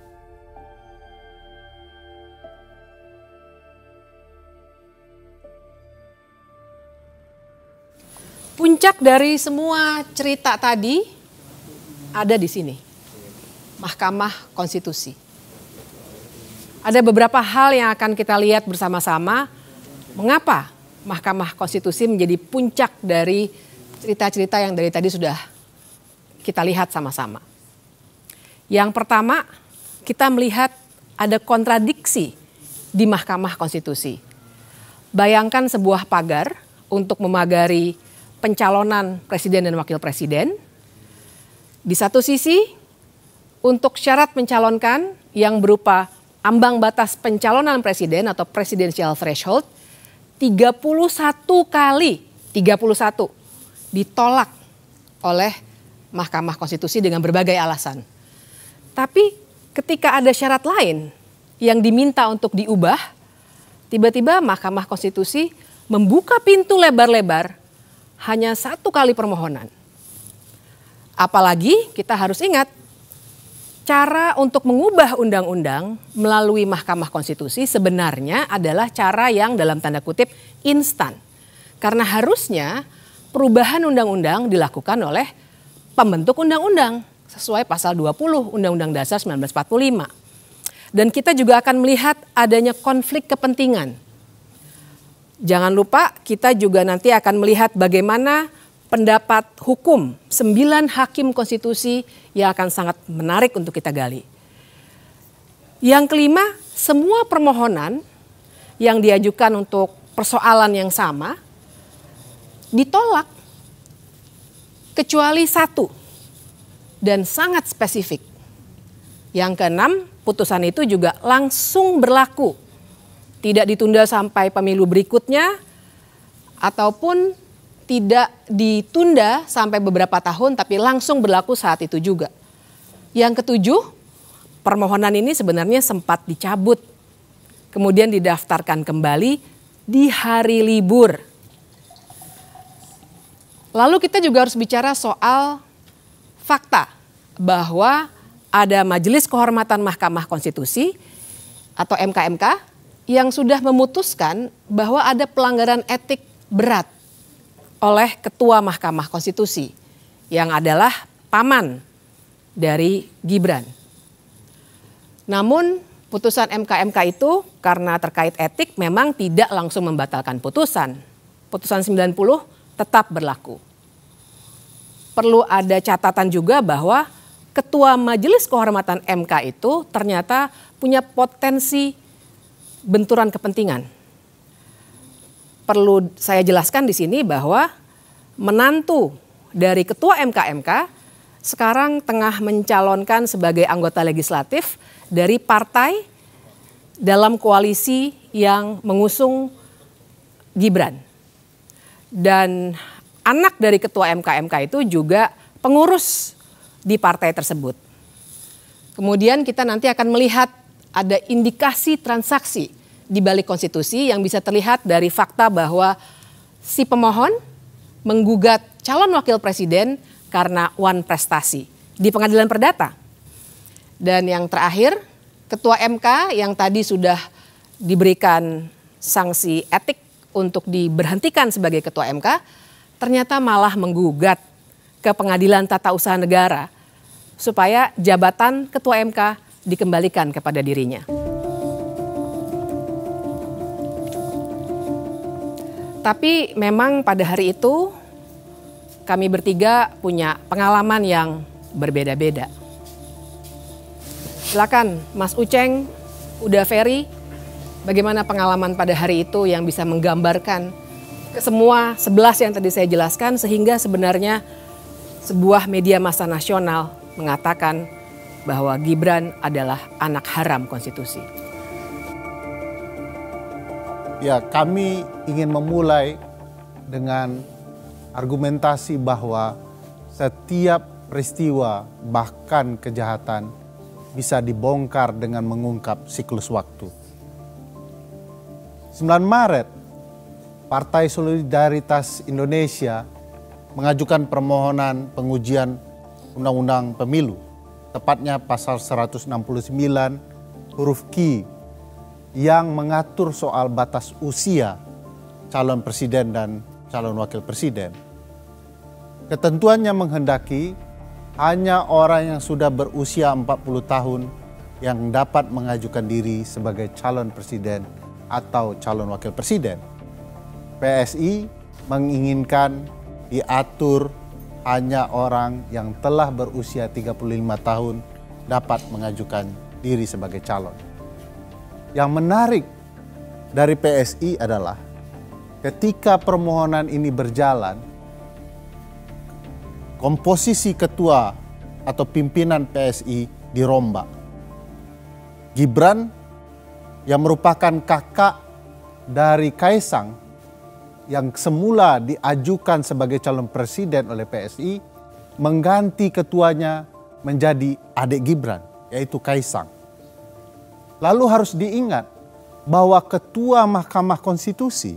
Puncak dari semua cerita tadi ada di sini, Mahkamah Konstitusi. Ada beberapa hal yang akan kita lihat bersama-sama, mengapa Mahkamah Konstitusi menjadi puncak dari cerita-cerita yang dari tadi sudah kita lihat sama-sama. Yang pertama, kita melihat ada kontradiksi di Mahkamah Konstitusi. Bayangkan sebuah pagar untuk memagari pencalonan presiden dan wakil presiden. Di satu sisi, untuk syarat mencalonkan yang berupa ambang batas pencalonan presiden atau presidential threshold, 31 kali, 31 ditolak oleh Mahkamah Konstitusi dengan berbagai alasan. Tapi ketika ada syarat lain yang diminta untuk diubah, tiba-tiba Mahkamah Konstitusi membuka pintu lebar-lebar hanya 1 kali permohonan. Apalagi kita harus ingat, cara untuk mengubah undang-undang melalui Mahkamah Konstitusi sebenarnya adalah cara yang dalam tanda kutip instan. Karena harusnya perubahan undang-undang dilakukan oleh pembentuk undang-undang sesuai pasal 20 Undang-Undang Dasar 1945. Dan kita juga akan melihat adanya konflik kepentingan. Jangan lupa kita juga nanti akan melihat bagaimana pendapat hukum 9 hakim konstitusi yang akan sangat menarik untuk kita gali. Yang kelima, semua permohonan yang diajukan untuk persoalan yang sama ditolak kecuali 1 dan sangat spesifik. Yang keenam, putusan itu juga langsung berlaku. Tidak ditunda sampai pemilu berikutnya ataupun tidak ditunda sampai beberapa tahun tapi langsung berlaku saat itu juga. Yang ketujuh, permohonan ini sebenarnya sempat dicabut, kemudian didaftarkan kembali di hari libur. Lalu kita juga harus bicara soal fakta bahwa ada Majelis Kehormatan Mahkamah Konstitusi atau MKMK yang sudah memutuskan bahwa ada pelanggaran etik berat oleh Ketua Mahkamah Konstitusi yang adalah paman dari Gibran. Namun putusan MKMK itu karena terkait etik memang tidak langsung membatalkan putusan. Putusan 90 tetap berlaku. Perlu ada catatan juga bahwa Ketua Majelis Kehormatan MK itu ternyata punya potensi benturan kepentingan. Perlu saya jelaskan di sini bahwa menantu dari Ketua MKMK sekarang tengah mencalonkan sebagai anggota legislatif dari partai dalam koalisi yang mengusung Gibran. Dan anak dari Ketua MKMK itu juga pengurus di partai tersebut. Kemudian kita nanti akan melihat ada indikasi transaksi di balik konstitusi yang bisa terlihat dari fakta bahwa si pemohon menggugat calon wakil presiden karena wan prestasi di pengadilan perdata. Dan yang terakhir, Ketua MK yang tadi sudah diberikan sanksi etik untuk diberhentikan sebagai Ketua MK, ternyata malah menggugat ke Pengadilan Tata Usaha Negara supaya jabatan Ketua MK dikembalikan kepada dirinya. Tapi memang pada hari itu kami bertiga punya pengalaman yang berbeda-beda. Silakan Mas Uceng, Uda Ferry, bagaimana pengalaman pada hari itu yang bisa menggambarkan ke semua 11 yang tadi saya jelaskan sehingga sebenarnya sebuah media massa nasional mengatakan bahwa Gibran adalah anak haram konstitusi. Ya, kami ingin memulai dengan argumentasi bahwa setiap peristiwa bahkan kejahatan bisa dibongkar dengan mengungkap siklus waktu. 9 Maret, Partai Solidaritas Indonesia mengajukan permohonan pengujian Undang-Undang Pemilu, tepatnya pasal 169 huruf Q yang mengatur soal batas usia calon presiden dan calon wakil presiden. Ketentuannya menghendaki hanya orang yang sudah berusia 40 tahun yang dapat mengajukan diri sebagai calon presiden atau calon wakil presiden. PSI menginginkan diatur hanya orang yang telah berusia 35 tahun dapat mengajukan diri sebagai calon. Yang menarik dari PSI adalah ketika permohonan ini berjalan, komposisi ketua atau pimpinan PSI dirombak. Gibran yang merupakan kakak dari Kaisang yang semula diajukan sebagai calon presiden oleh PSI mengganti ketuanya menjadi adik Gibran, yaitu Kaisang. Lalu harus diingat bahwa ketua Mahkamah Konstitusi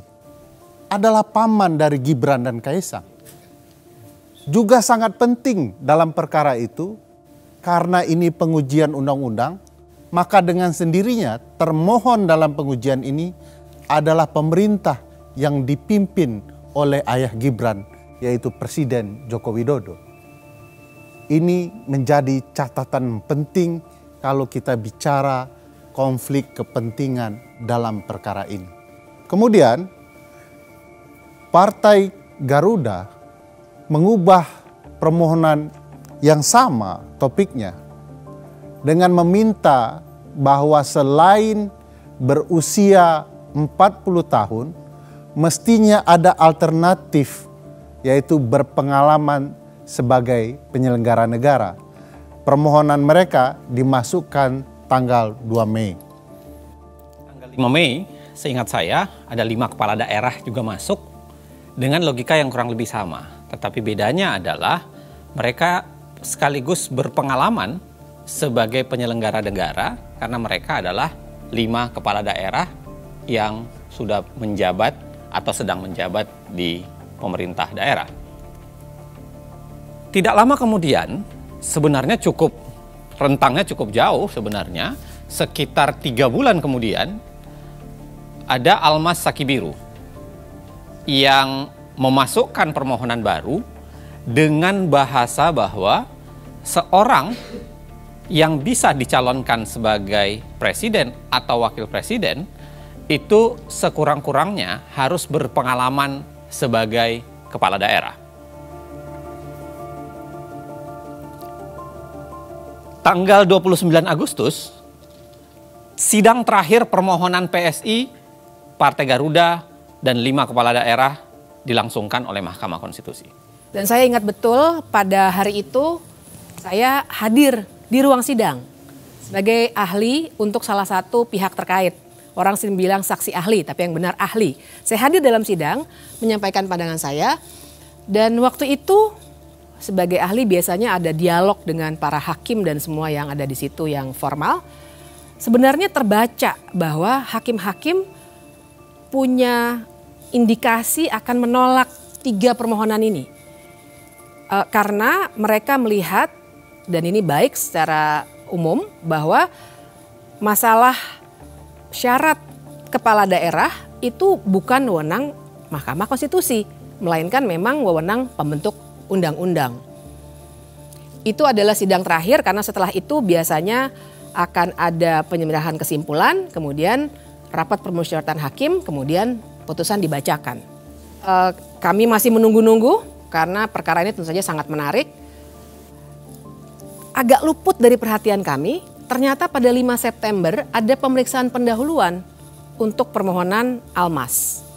adalah paman dari Gibran dan Kaisang. Juga sangat penting dalam perkara itu karena ini pengujian undang-undang, maka dengan sendirinya termohon dalam pengujian ini adalah pemerintah yang dipimpin oleh ayah Gibran, yaitu Presiden Joko Widodo. Ini menjadi catatan penting kalau kita bicara konflik kepentingan dalam perkara ini. Kemudian, Partai Garuda mengubah permohonan yang sama topiknya dengan meminta bahwa selain berusia 40 tahun, mestinya ada alternatif, yaitu berpengalaman sebagai penyelenggara negara. Permohonan mereka dimasukkan tanggal 2 Mei. Tanggal 5 Mei, seingat saya ada 5 kepala daerah juga masuk dengan logika yang kurang lebih sama. Tetapi bedanya adalah mereka sekaligus berpengalaman sebagai penyelenggara negara karena mereka adalah 5 kepala daerah yang sudah menjabat atau sedang menjabat di pemerintah daerah. Tidak lama kemudian, sebenarnya rentangnya cukup jauh sebenarnya, sekitar 3 bulan kemudian, ada Almas Sakibiru yang memasukkan permohonan baru dengan bahasa bahwa seorang yang bisa dicalonkan sebagai presiden atau wakil presiden itu sekurang-kurangnya harus berpengalaman sebagai kepala daerah. Tanggal 29 Agustus, sidang terakhir permohonan PSI, Partai Garuda, dan 5 kepala daerah dilangsungkan oleh Mahkamah Konstitusi. Dan saya ingat betul pada hari itu saya hadir di ruang sidang sebagai ahli untuk salah satu pihak terkait. Orang sering bilang saksi ahli, tapi yang benar ahli. Saya hadir dalam sidang, menyampaikan pandangan saya, dan waktu itu sebagai ahli biasanya ada dialog dengan para hakim dan semua yang ada di situ yang formal. Sebenarnya terbaca bahwa hakim-hakim punya indikasi akan menolak 3 permohonan ini. Karena mereka melihat, dan ini baik secara umum, bahwa masalah syarat kepala daerah itu bukan wewenang Mahkamah Konstitusi, melainkan memang wewenang pembentuk undang-undang. Itu adalah sidang terakhir karena setelah itu biasanya akan ada penyerahan kesimpulan, kemudian rapat permusyawaratan hakim, kemudian putusan dibacakan. Kami masih menunggu-nunggu karena perkara ini tentu saja sangat menarik. Agak luput dari perhatian kami, ternyata pada 5 September ada pemeriksaan pendahuluan untuk permohonan Almas.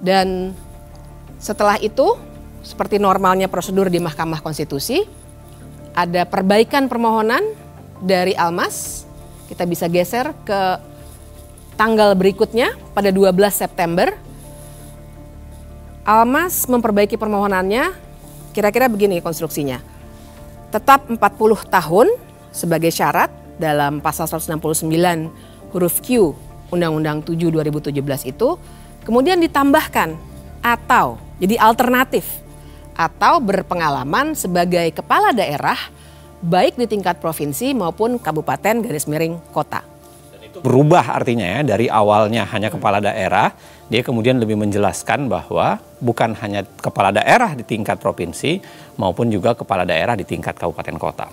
Dan setelah itu, seperti normalnya prosedur di Mahkamah Konstitusi, ada perbaikan permohonan dari Almas. Kita bisa geser ke tanggal berikutnya pada 12 September. Almas memperbaiki permohonannya, kira-kira begini konstruksinya. Tetap 40 tahun sebagai syarat dalam pasal 169 huruf Q Undang-Undang 7 2017 itu, kemudian ditambahkan atau jadi alternatif atau berpengalaman sebagai kepala daerah baik di tingkat provinsi maupun kabupaten garis miring kota. Berubah artinya ya, dari awalnya hanya kepala daerah, dia kemudian lebih menjelaskan bahwa bukan hanya kepala daerah di tingkat provinsi maupun juga kepala daerah di tingkat kabupaten kota.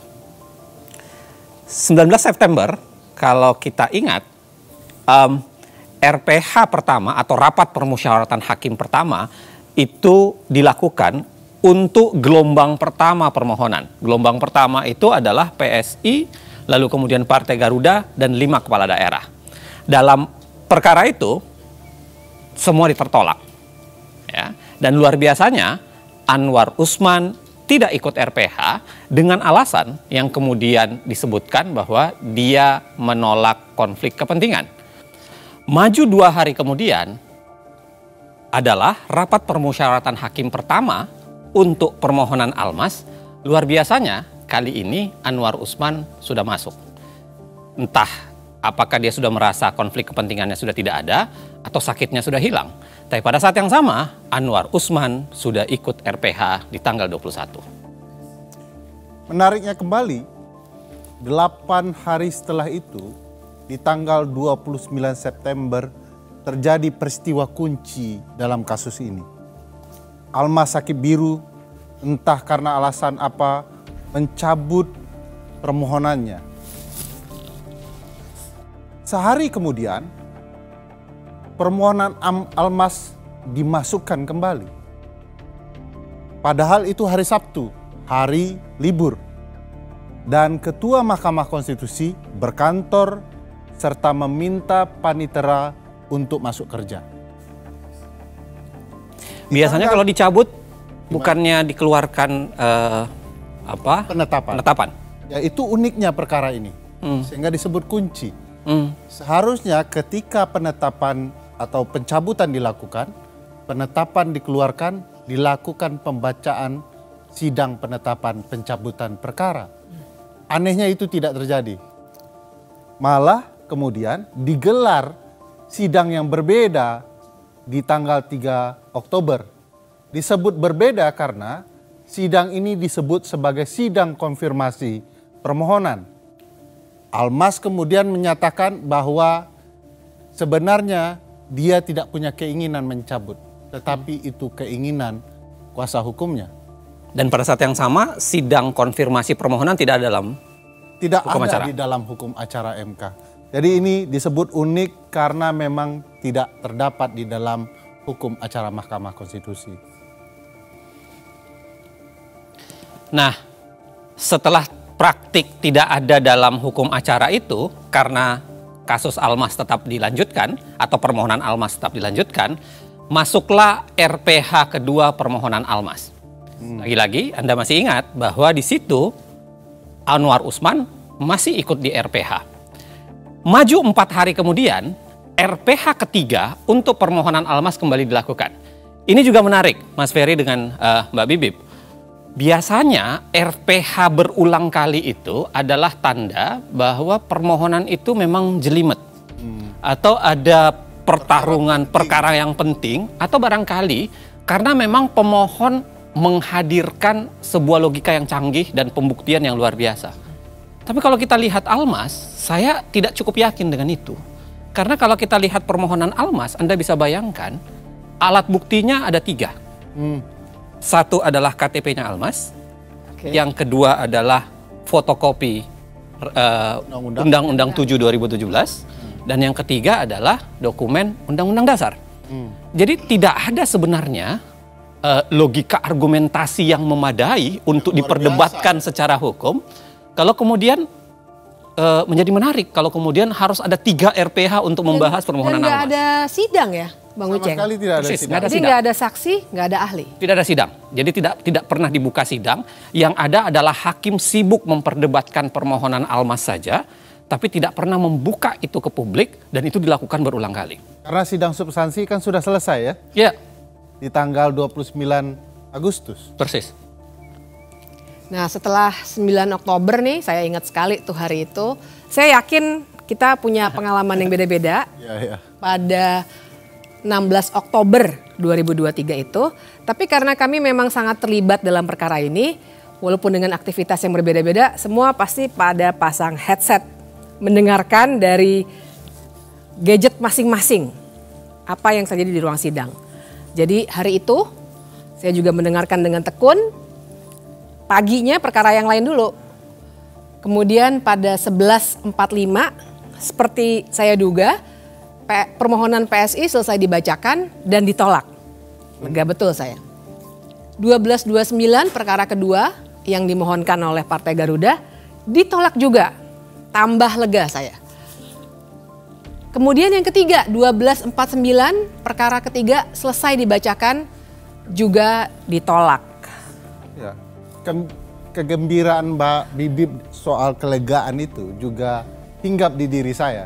19 September, kalau kita ingat, RPH pertama atau rapat permusyawaratan hakim pertama itu dilakukan untuk gelombang pertama permohonan. Gelombang pertama itu adalah PSI, lalu kemudian Partai Garuda, dan 5 kepala daerah. Dalam perkara itu, semua ditertolak. Ya. Dan luar biasanya, Anwar Usman tidak ikut RPH dengan alasan yang kemudian disebutkan bahwa dia menolak konflik kepentingan. Maju 2 hari kemudian adalah rapat permusyawaratan hakim pertama untuk permohonan Almas. Luar biasanya kali ini Anwar Usman sudah masuk. Entah apakah dia sudah merasa konflik kepentingannya sudah tidak ada atau sakitnya sudah hilang. Tapi pada saat yang sama Anwar Usman sudah ikut RPH di tanggal 21. Menariknya kembali, 8 hari setelah itu, di tanggal 29 September, terjadi peristiwa kunci dalam kasus ini. Almas Sakibiru, entah karena alasan apa, mencabut permohonannya. Sehari kemudian, permohonan Almas dimasukkan kembali. Padahal itu hari Sabtu, hari libur. Dan Ketua Mahkamah Konstitusi berkantor serta meminta panitera untuk masuk kerja. Biasanya kalau dicabut bukannya dikeluarkan penetapan. Ya, itu uniknya perkara ini. Sehingga disebut kunci. Seharusnya ketika penetapan atau pencabutan dilakukan, penetapan dikeluarkan, dilakukan pembacaan sidang penetapan pencabutan perkara. Anehnya itu tidak terjadi. Malah kemudian digelar sidang yang berbeda di tanggal 3 Oktober. Disebut berbeda karena sidang ini disebut sebagai sidang konfirmasi permohonan. Almas kemudian menyatakan bahwa sebenarnya dia tidak punya keinginan mencabut, tetapi itu keinginan kuasa hukumnya. Dan pada saat yang sama, sidang konfirmasi permohonan tidak ada dalam hukum acara. Di dalam hukum acara MK. Jadi ini disebut unik karena memang tidak terdapat di dalam hukum acara Mahkamah Konstitusi. Nah, setelah praktik tidak ada dalam hukum acara itu, karena kasus Almas tetap dilanjutkan, atau permohonan Almas tetap dilanjutkan, masuklah RPH kedua permohonan Almas. Lagi-lagi Anda masih ingat bahwa di situ Anwar Usman masih ikut di RPH. Maju 4 hari kemudian, RPH ketiga untuk permohonan Almas kembali dilakukan. Ini juga menarik, Mas Ferry dengan Mbak Bibip. Biasanya RPH berulang kali itu adalah tanda bahwa permohonan itu memang jelimet. Atau ada pertarungan perkara yang penting, atau barangkali karena memang pemohon menghadirkan sebuah logika yang canggih dan pembuktian yang luar biasa. Tapi kalau kita lihat Almas, saya tidak cukup yakin dengan itu. Karena kalau kita lihat permohonan Almas, Anda bisa bayangkan alat buktinya ada 3. Satu adalah KTP-nya Almas, yang kedua adalah fotokopi Undang-Undang 7 2017, dan yang ketiga adalah dokumen Undang-Undang Dasar. Jadi tidak ada sebenarnya logika argumentasi yang memadai untuk diperdebatkan secara hukum. Kalau kemudian menjadi menarik kalau kemudian harus ada 3 RPH untuk membahas permohonan Almas. Dan nggak ada sidang ya, Bang Uceng? Sama sekali tidak ada sidang. Jadi nggak ada saksi, nggak ada ahli. Tidak ada sidang. Jadi tidak pernah dibuka sidang. Yang ada adalah hakim sibuk memperdebatkan permohonan Almas saja, tapi tidak pernah membuka itu ke publik, dan itu dilakukan berulang kali. Karena sidang substansi kan sudah selesai ya? Ya. Di tanggal 29 Agustus. Persis. Nah, setelah 9 Oktober nih, saya ingat sekali tuh hari itu. Saya yakin kita punya pengalaman yang beda-beda. Pada 16 Oktober 2023 itu. Tapi karena kami memang sangat terlibat dalam perkara ini, walaupun dengan aktivitas yang berbeda-beda, semua pasti pada pasang headset mendengarkan dari gadget masing-masing apa yang terjadi di ruang sidang. Jadi hari itu saya juga mendengarkan dengan tekun. Paginya perkara yang lain dulu. Kemudian pada 11.45 seperti saya duga permohonan PSI selesai dibacakan dan ditolak. Lega betul saya. 12.29 perkara kedua yang dimohonkan oleh Partai Garuda ditolak juga. Tambah lega saya. Kemudian yang ketiga, 12.49 perkara ketiga selesai dibacakan juga ditolak. Ya, kegembiraan Mbak Bibip soal kelegaan itu juga hinggap di diri saya.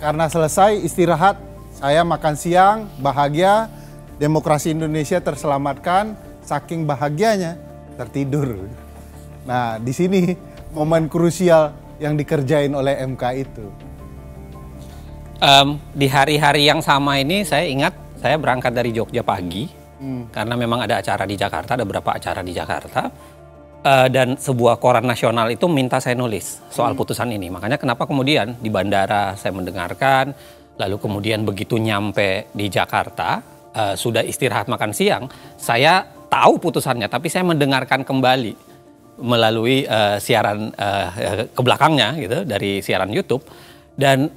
Karena selesai istirahat, saya makan siang, bahagia, demokrasi Indonesia terselamatkan, saking bahagianya tertidur. Nah, di sini momen krusial yang dikerjain oleh MK itu. Di hari-hari yang sama ini saya ingat saya berangkat dari Jogja pagi karena memang ada acara di Jakarta, ada beberapa acara di Jakarta, dan sebuah koran nasional itu minta saya nulis soal putusan ini. Makanya kenapa kemudian di bandara saya mendengarkan, lalu kemudian begitu nyampe di Jakarta sudah istirahat makan siang, saya tahu putusannya tapi saya mendengarkan kembali melalui siaran ke belakangnya gitu dari siaran YouTube. Dan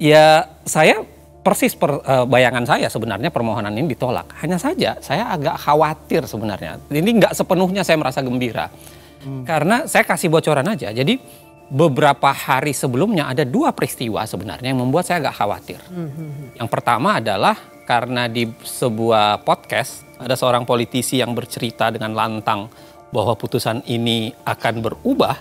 ya saya persis bayangan saya sebenarnya permohonan ini ditolak. Hanya saja saya agak khawatir sebenarnya. Ini nggak sepenuhnya saya merasa gembira. Karena saya kasih bocoran aja. Jadi beberapa hari sebelumnya ada 2 peristiwa sebenarnya yang membuat saya agak khawatir. Yang pertama adalah karena di sebuah podcast ada seorang politisi yang bercerita dengan lantang bahwa putusan ini akan berubah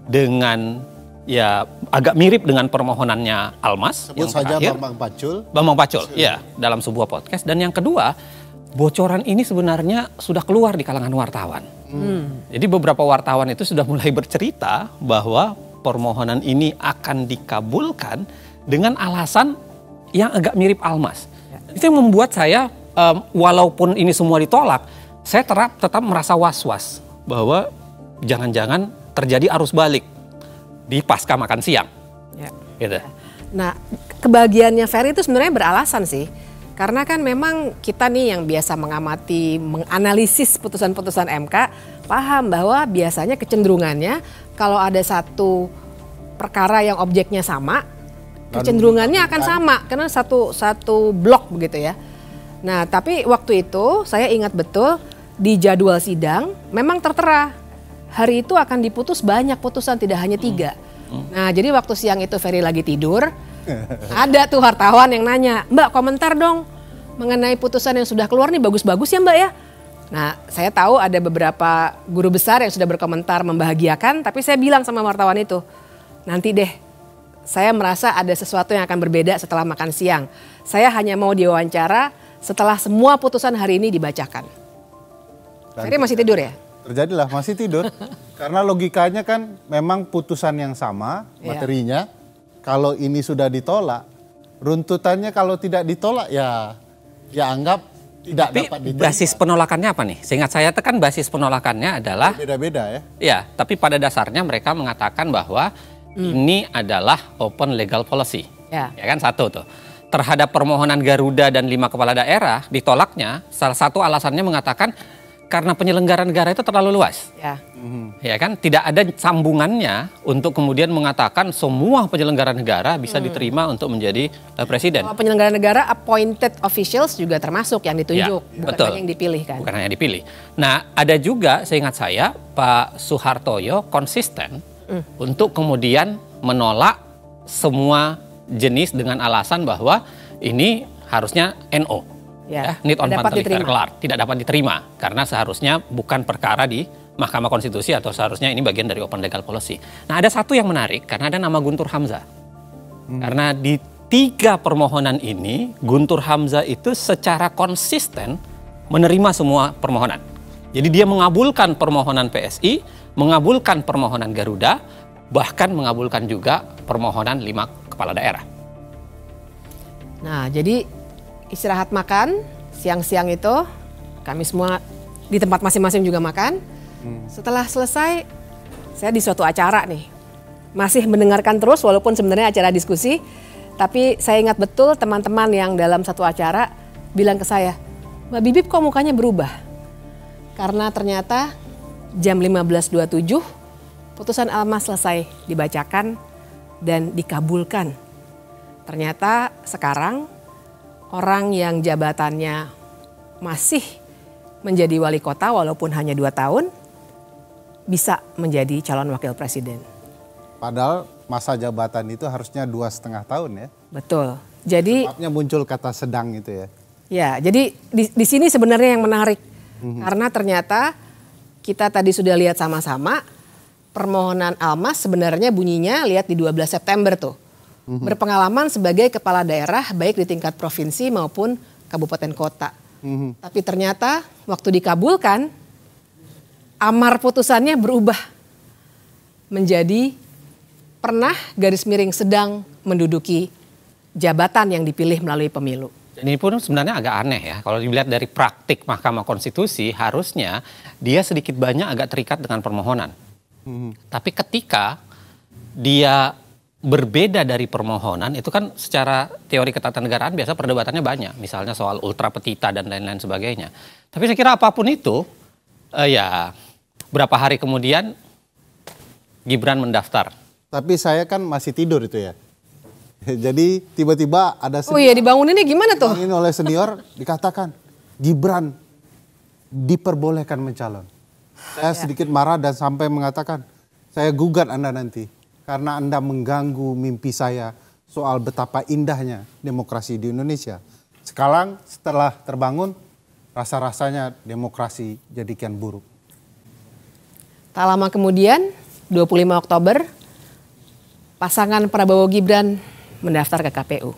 dengan ya agak mirip dengan permohonannya Almas. Sebut saja Bambang Pacul. Bambang Pacul, ya, dalam sebuah podcast. Dan yang kedua, bocoran ini sebenarnya sudah keluar di kalangan wartawan. Jadi beberapa wartawan itu sudah mulai bercerita bahwa permohonan ini akan dikabulkan dengan alasan yang agak mirip Almas. Itu yang membuat saya, walaupun ini semua ditolak, saya tetap merasa was-was bahwa jangan-jangan terjadi arus balik di pasca makan siang. Ya. Gitu. Nah, kebahagiaannya Ferry itu sebenarnya beralasan sih. Karena kan memang kita nih yang biasa mengamati, menganalisis putusan-putusan MK, paham bahwa biasanya kecenderungannya kalau ada satu perkara yang objeknya sama, kecenderungannya akan sama karena satu blok begitu ya. Nah, tapi waktu itu saya ingat betul di jadwal sidang memang tertera hari itu akan diputus banyak putusan, tidak hanya 3. Nah, jadi waktu siang itu Ferry lagi tidur, ada tuh wartawan yang nanya, "Mbak, komentar dong mengenai putusan yang sudah keluar nih, bagus-bagus ya Mbak ya?" Nah, saya tahu ada beberapa guru besar yang sudah berkomentar membahagiakan, tapi saya bilang sama wartawan itu, "Nanti deh, saya merasa ada sesuatu yang akan berbeda setelah makan siang. Saya hanya mau diwawancara setelah semua putusan hari ini dibacakan." Ferry masih tidur ya? Terjadilah, masih tidur. Karena logikanya kan memang putusan yang sama materinya. Kalau ini sudah ditolak, runtutannya kalau tidak ditolak ya anggap tidak dapat diterima. Basis penolakannya apa nih? Seingat saya kan basis penolakannya adalah beda-beda ya. Ya, tapi pada dasarnya mereka mengatakan bahwa ini adalah open legal policy. Ya kan, satu tuh. Terhadap permohonan Garuda dan 5 kepala daerah ditolaknya, salah satu alasannya mengatakan karena penyelenggara negara itu terlalu luas. Ya kan, tidak ada sambungannya untuk kemudian mengatakan semua penyelenggara negara bisa diterima untuk menjadi presiden. Kalau penyelenggara negara appointed officials juga termasuk yang ditunjuk, bukan betul. hanya yang dipilih kan. Bukan hanya dipilih. Nah, ada juga seingat saya Pak Suhartoyo konsisten untuk kemudian menolak semua jenis dengan alasan bahwa ini harusnya NO. Need on particular, tidak dapat diterima karena seharusnya bukan perkara di Mahkamah Konstitusi atau seharusnya ini bagian dari open legal policy. Nah, ada satu yang menarik karena ada nama Guntur Hamzah. Karena di 3 permohonan ini Guntur Hamzah itu secara konsisten menerima semua permohonan. Jadi dia mengabulkan permohonan PSI, mengabulkan permohonan Garuda, bahkan mengabulkan juga permohonan 5 kepala daerah. Nah, jadi istirahat makan, siang-siang itu kami semua di tempat masing-masing juga makan. Setelah selesai, saya di suatu acara nih. Masih mendengarkan terus walaupun sebenarnya acara diskusi. Tapi saya ingat betul teman-teman yang dalam satu acara bilang ke saya, "Mbak Bibip kok mukanya berubah?" Karena ternyata jam 15.27 putusan Almas selesai dibacakan dan dikabulkan. Ternyata sekarang orang yang jabatannya masih menjadi wali kota walaupun hanya 2 tahun bisa menjadi calon wakil presiden. Padahal masa jabatan itu harusnya 2,5 tahun ya. Betul. Jadi sebabnya muncul kata sedang itu ya. Ya, jadi di sini sebenarnya yang menarik. Karena ternyata kita tadi sudah lihat sama-sama permohonan Almas sebenarnya bunyinya lihat di 12 September tuh. Berpengalaman sebagai kepala daerah baik di tingkat provinsi maupun kabupaten kota. Tapi ternyata waktu dikabulkan, amar putusannya berubah menjadi pernah garis miring sedang menduduki jabatan yang dipilih melalui pemilu. Ini pun sebenarnya agak aneh ya, kalau dilihat dari praktik Mahkamah Konstitusi harusnya dia sedikit banyak agak terikat dengan permohonan. Tapi ketika dia berbeda dari permohonan, itu kan secara teori ketatanegaraan biasa perdebatannya banyak. Misalnya soal ultra petita dan lain-lain sebagainya. Tapi saya kira apapun itu, ya berapa hari kemudian Gibran mendaftar. Tapi saya kan masih tidur itu ya. Jadi tiba-tiba ada senior. Oh iya, dibanguninnya gimana tuh? Dibangunin oleh senior dikatakan Gibran diperbolehkan mencalon. Saya sedikit marah dan sampai mengatakan saya gugat Anda nanti. Karena Anda mengganggu mimpi saya soal betapa indahnya demokrasi di Indonesia. Sekarang setelah terbangun, rasa-rasanya demokrasi jadi kian buruk. Tak lama kemudian, 25 Oktober, pasangan Prabowo Gibran mendaftar ke KPU.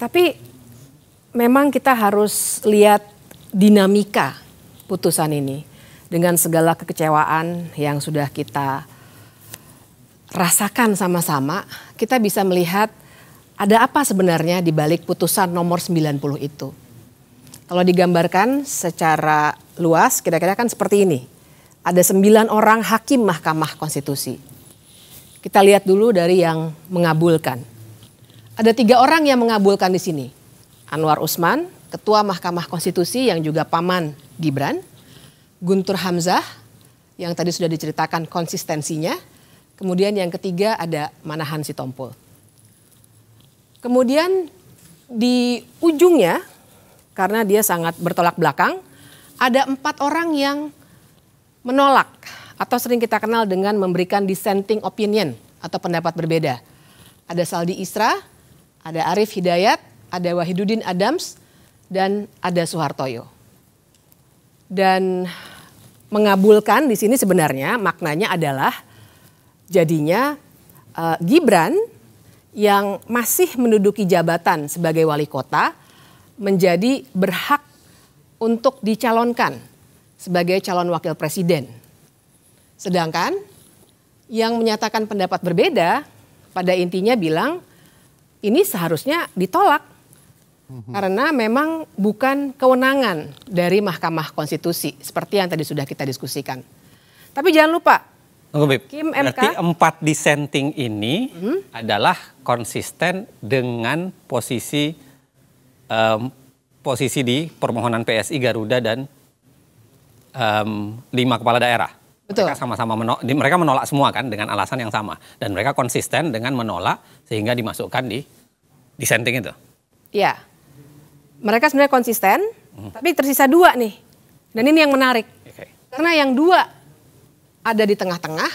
Tapi memang kita harus lihat dinamika putusan ini dengan segala kekecewaan yang sudah kita rasakan sama-sama. Kita bisa melihat ada apa sebenarnya di balik putusan nomor 90 itu. Kalau digambarkan secara luas kira-kira kan seperti ini. Ada 9 orang hakim Mahkamah Konstitusi. Kita lihat dulu dari yang mengabulkan. Ada 3 orang yang mengabulkan di sini. Anwar Usman, Ketua Mahkamah Konstitusi yang juga paman Gibran. Guntur Hamzah, yang tadi sudah diceritakan konsistensinya. Kemudian yang ketiga ada Manahan Sitompul. Kemudian di ujungnya, karena dia sangat bertolak belakang, ada 4 orang yang menolak atau sering kita kenal dengan memberikan dissenting opinion atau pendapat berbeda. Ada Saldi Isra, ada Arief Hidayat, ada Wahidudin Adams, dan ada Soehartoyo. Dan mengabulkan di sini sebenarnya maknanya adalah jadinya Gibran yang masih menduduki jabatan sebagai wali kota menjadi berhak untuk dicalonkan sebagai calon wakil presiden. Sedangkan yang menyatakan pendapat berbeda pada intinya bilang ini seharusnya ditolak karena memang bukan kewenangan dari Mahkamah Konstitusi seperti yang tadi sudah kita diskusikan. Tapi jangan lupa, Kim MK. Berarti 4 dissenting ini adalah konsisten dengan posisi di permohonan PSI, Garuda dan 5 kepala daerah. Betul. Mereka sama-sama mereka menolak semua kan dengan alasan yang sama dan mereka konsisten dengan menolak sehingga dimasukkan di dissenting itu. Ya, mereka sebenarnya konsisten, tapi tersisa 2 nih, dan ini yang menarik karena yang 2 ada di tengah-tengah,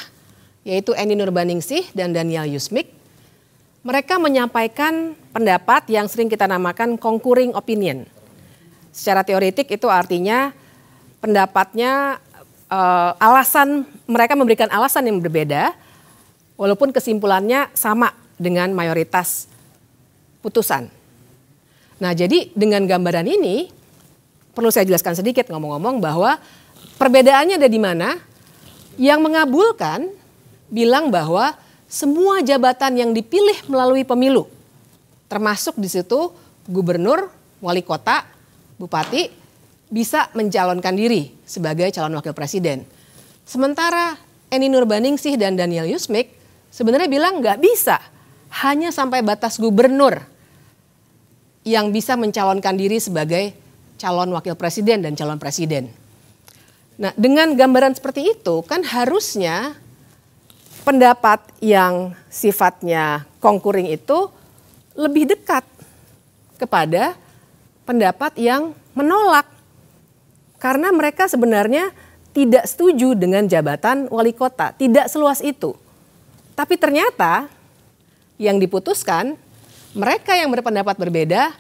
yaitu Eni Nurbaningsih dan Daniel Yusmik. Mereka menyampaikan pendapat yang sering kita namakan concurring opinion. Secara teoretik itu artinya pendapatnya mereka memberikan alasan yang berbeda walaupun kesimpulannya sama dengan mayoritas putusan. Nah, jadi dengan gambaran ini perlu saya jelaskan sedikit ngomong-ngomong bahwa perbedaannya ada di mana. Yang mengabulkan bilang bahwa semua jabatan yang dipilih melalui pemilu termasuk di situ gubernur, wali kota, bupati bisa mencalonkan diri sebagai calon wakil presiden. Sementara Eni Nurbaningsih dan Daniel Yusmik sebenarnya bilang nggak bisa, hanya sampai batas gubernur yang bisa mencalonkan diri sebagai calon wakil presiden dan calon presiden. Nah, dengan gambaran seperti itu kan harusnya pendapat yang sifatnya concurring itu lebih dekat kepada pendapat yang menolak. Karena mereka sebenarnya tidak setuju dengan jabatan wali kota, tidak seluas itu. Tapi ternyata yang diputuskan, mereka yang berpendapat berbeda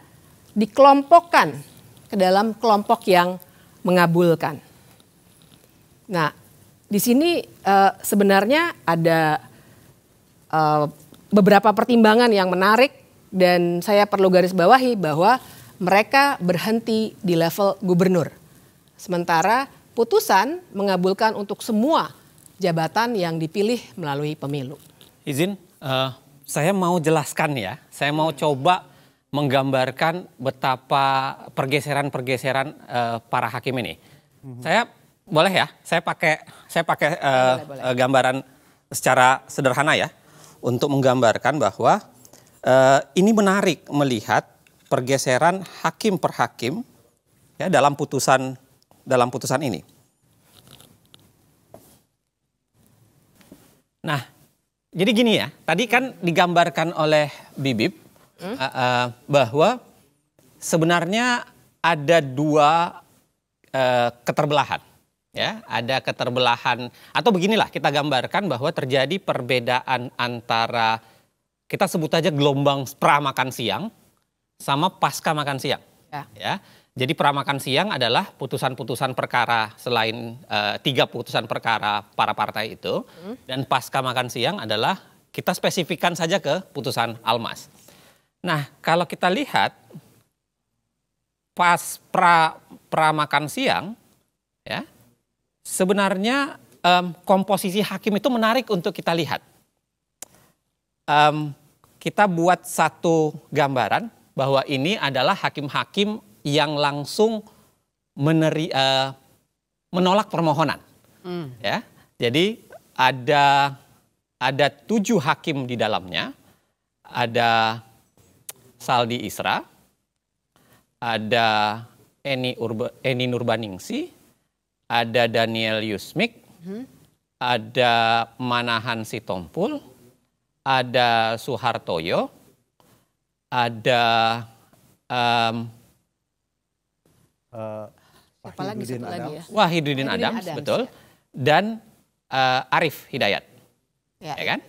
dikelompokkan ke dalam kelompok yang mengabulkan. Nah, di sini sebenarnya ada beberapa pertimbangan yang menarik dan saya perlu garis bawahi bahwa mereka berhenti di level gubernur. Sementara putusan mengabulkan untuk semua jabatan yang dipilih melalui pemilu. Izin Saya mau jelaskan ya, saya mau coba menggambarkan betapa pergeseran-pergeseran para hakim ini. Saya boleh ya, saya pakai boleh. Gambaran secara sederhana ya, untuk menggambarkan bahwa ini menarik melihat pergeseran hakim per hakim ya dalam putusan ini. Nah, jadi gini ya, tadi kan digambarkan oleh Bibip bahwa sebenarnya ada dua keterbelahan. Ya, ada keterbelahan atau beginilah kita gambarkan bahwa terjadi perbedaan antara kita sebut aja gelombang pra-makan siang sama pasca makan siang. Ya. Jadi pra-makan siang adalah putusan-putusan perkara selain 3 putusan perkara para partai itu, dan pasca makan siang adalah kita spesifikkan saja ke putusan Almas. Nah, kalau kita lihat pas pra-makan siang ya, sebenarnya komposisi hakim itu menarik untuk kita lihat. Kita buat satu gambaran bahwa ini adalah hakim-hakim yang langsung menolak permohonan. Ya, jadi ada 7 hakim di dalamnya. Ada Saldi Isra, ada Eni Nurbaningsi, ada Daniel Yusmik, ada Manahan Sitompul, ada Suhartoyo, ada Wahidudin Adams, betul, dan Arif Hidayat, ya kan?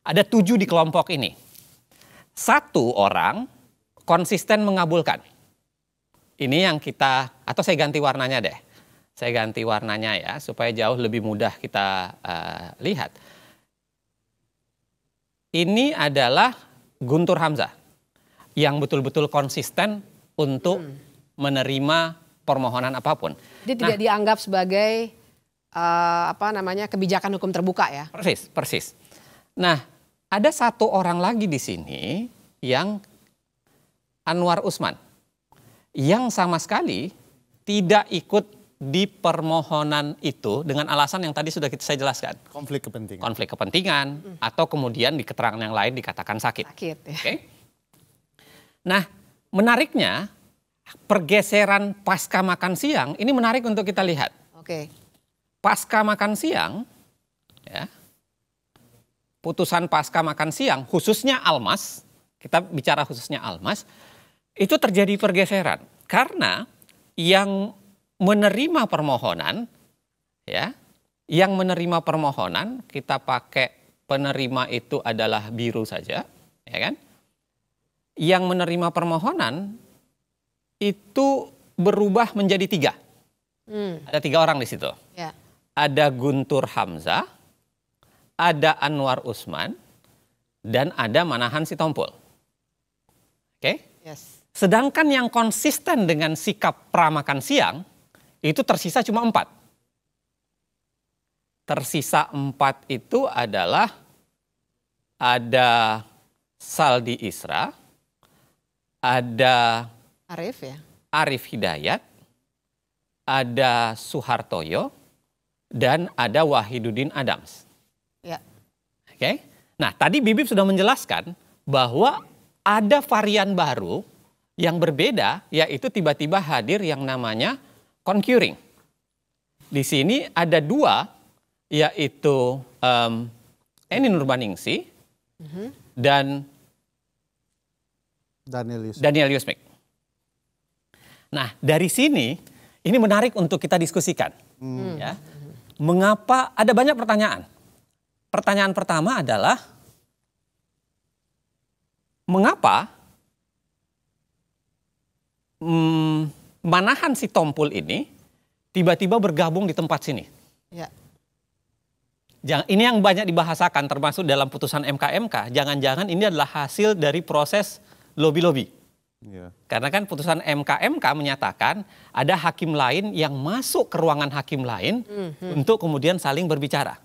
Ada 7 di kelompok ini. 1 orang konsisten mengabulkan. Ini yang kita, atau saya ganti warnanya deh. Saya ganti warnanya ya, supaya jauh lebih mudah kita lihat. Ini adalah Guntur Hamzah yang betul-betul konsisten untuk menerima permohonan apapun. Jadi tidak dianggap sebagai kebijakan hukum terbuka ya? Persis. Nah, ada 1 orang lagi di sini yang Anwar Usman, yang sama sekali tidak ikut di permohonan itu dengan alasan yang tadi sudah saya jelaskan. Konflik kepentingan atau kemudian di keterangan yang lain dikatakan sakit. Ya. Okay? Nah, menariknya pergeseran pasca makan siang ini menarik untuk kita lihat. Pasca makan siang, ya, putusan pasca makan siang, khususnya Almas, kita bicara khususnya Almas, itu terjadi pergeseran karena yang menerima permohonan, ya, yang menerima permohonan kita pakai penerima itu adalah biru saja, ya kan? Yang menerima permohonan itu berubah menjadi 3. Ada 3 orang di situ. Ya. Ada Guntur Hamzah, ada Anwar Usman, dan ada Manahan Sitompul. Oke? Yes. Sedangkan yang konsisten dengan sikap pra-makan siang itu tersisa cuma 4. Tersisa 4 itu adalah ada Saldi Isra, ada Arif Hidayat, ada Suhartoyo, dan ada Wahidudin Adams. Ya. Oke. Nah, tadi Bibip sudah menjelaskan bahwa ada varian baru yang berbeda, yaitu tiba-tiba hadir yang namanya concurring. Di sini ada 2, yaitu Eni Nurbaningsi dan Daniel Yusmik. Nah, dari sini ini menarik untuk kita diskusikan. Ya. Mengapa ada banyak pertanyaan? Pertanyaan pertama adalah mengapa Manahan Sitompul ini tiba-tiba bergabung di tempat sini? Ya. Ini yang banyak dibahasakan termasuk dalam putusan MK-MK. Jangan-jangan ini adalah hasil dari proses lobby-lobby. Ya. Karena kan putusan MK-MK menyatakan ada hakim lain yang masuk ke ruangan hakim lain untuk kemudian saling berbicara.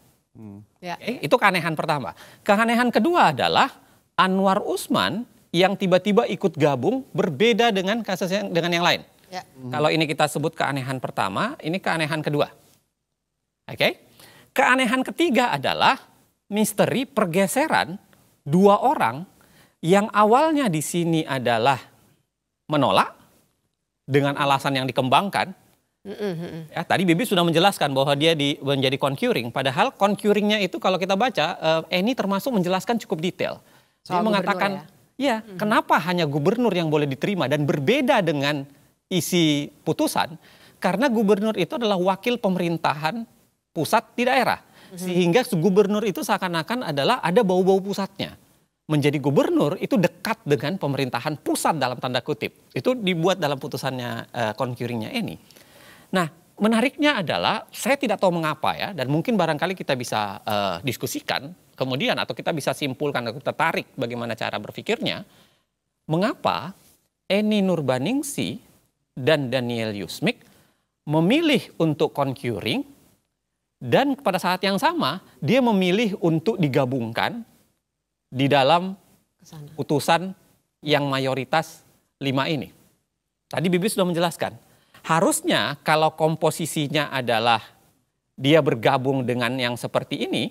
Ya. Itu keanehan pertama. Keanehan kedua adalah Anwar Usman yang tiba-tiba ikut gabung berbeda dengan kasus dengan yang lain. Ya. Kalau ini kita sebut keanehan pertama, ini keanehan kedua. Oke. Keanehan ketiga adalah misteri pergeseran dua orang yang awalnya di sini adalah menolak dengan alasan yang dikembangkan. Ya, tadi Bibi sudah menjelaskan bahwa dia menjadi concurring. Padahal concurringnya itu kalau kita baca, Eni termasuk menjelaskan cukup detail. Dia mengatakan, ya kenapa hanya gubernur yang boleh diterima dan berbeda dengan isi putusan. Karena gubernur itu adalah wakil pemerintahan pusat di daerah. Sehingga gubernur itu seakan-akan adalah ada bau-bau pusatnya. Menjadi gubernur itu dekat dengan pemerintahan pusat dalam tanda kutip. Itu dibuat dalam putusannya concurringnya Eni. Nah, menariknya adalah saya tidak tahu mengapa ya, dan mungkin barangkali kita bisa diskusikan kemudian atau kita bisa simpulkan atau kita tarik bagaimana cara berpikirnya. Mengapa Eni Nurbaningsi dan Daniel Yusmik memilih untuk concurring dan pada saat yang sama dia memilih untuk digabungkan di dalam putusan yang mayoritas 5 ini. Tadi Bibi sudah menjelaskan. Harusnya kalau komposisinya adalah dia bergabung dengan yang seperti ini,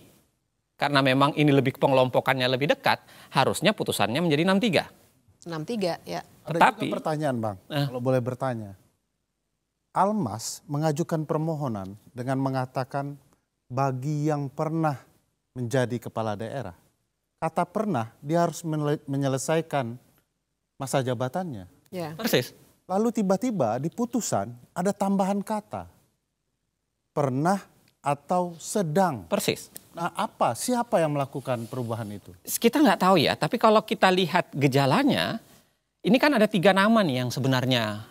karena memang ini lebih pengelompokannya lebih dekat, harusnya putusannya menjadi 6-3. 6-3 ya. Ada juga pertanyaan Bang, kalau boleh bertanya. Almas mengajukan permohonan dengan mengatakan bagi yang pernah menjadi kepala daerah. Kata pernah, dia harus menyelesaikan masa jabatannya. Ya. Persis. Lalu tiba-tiba di putusan ada tambahan kata. Pernah atau sedang. Persis. Nah siapa yang melakukan perubahan itu? Kita nggak tahu ya, tapi kalau kita lihat gejalanya, ini kan ada 3 nama nih yang sebenarnya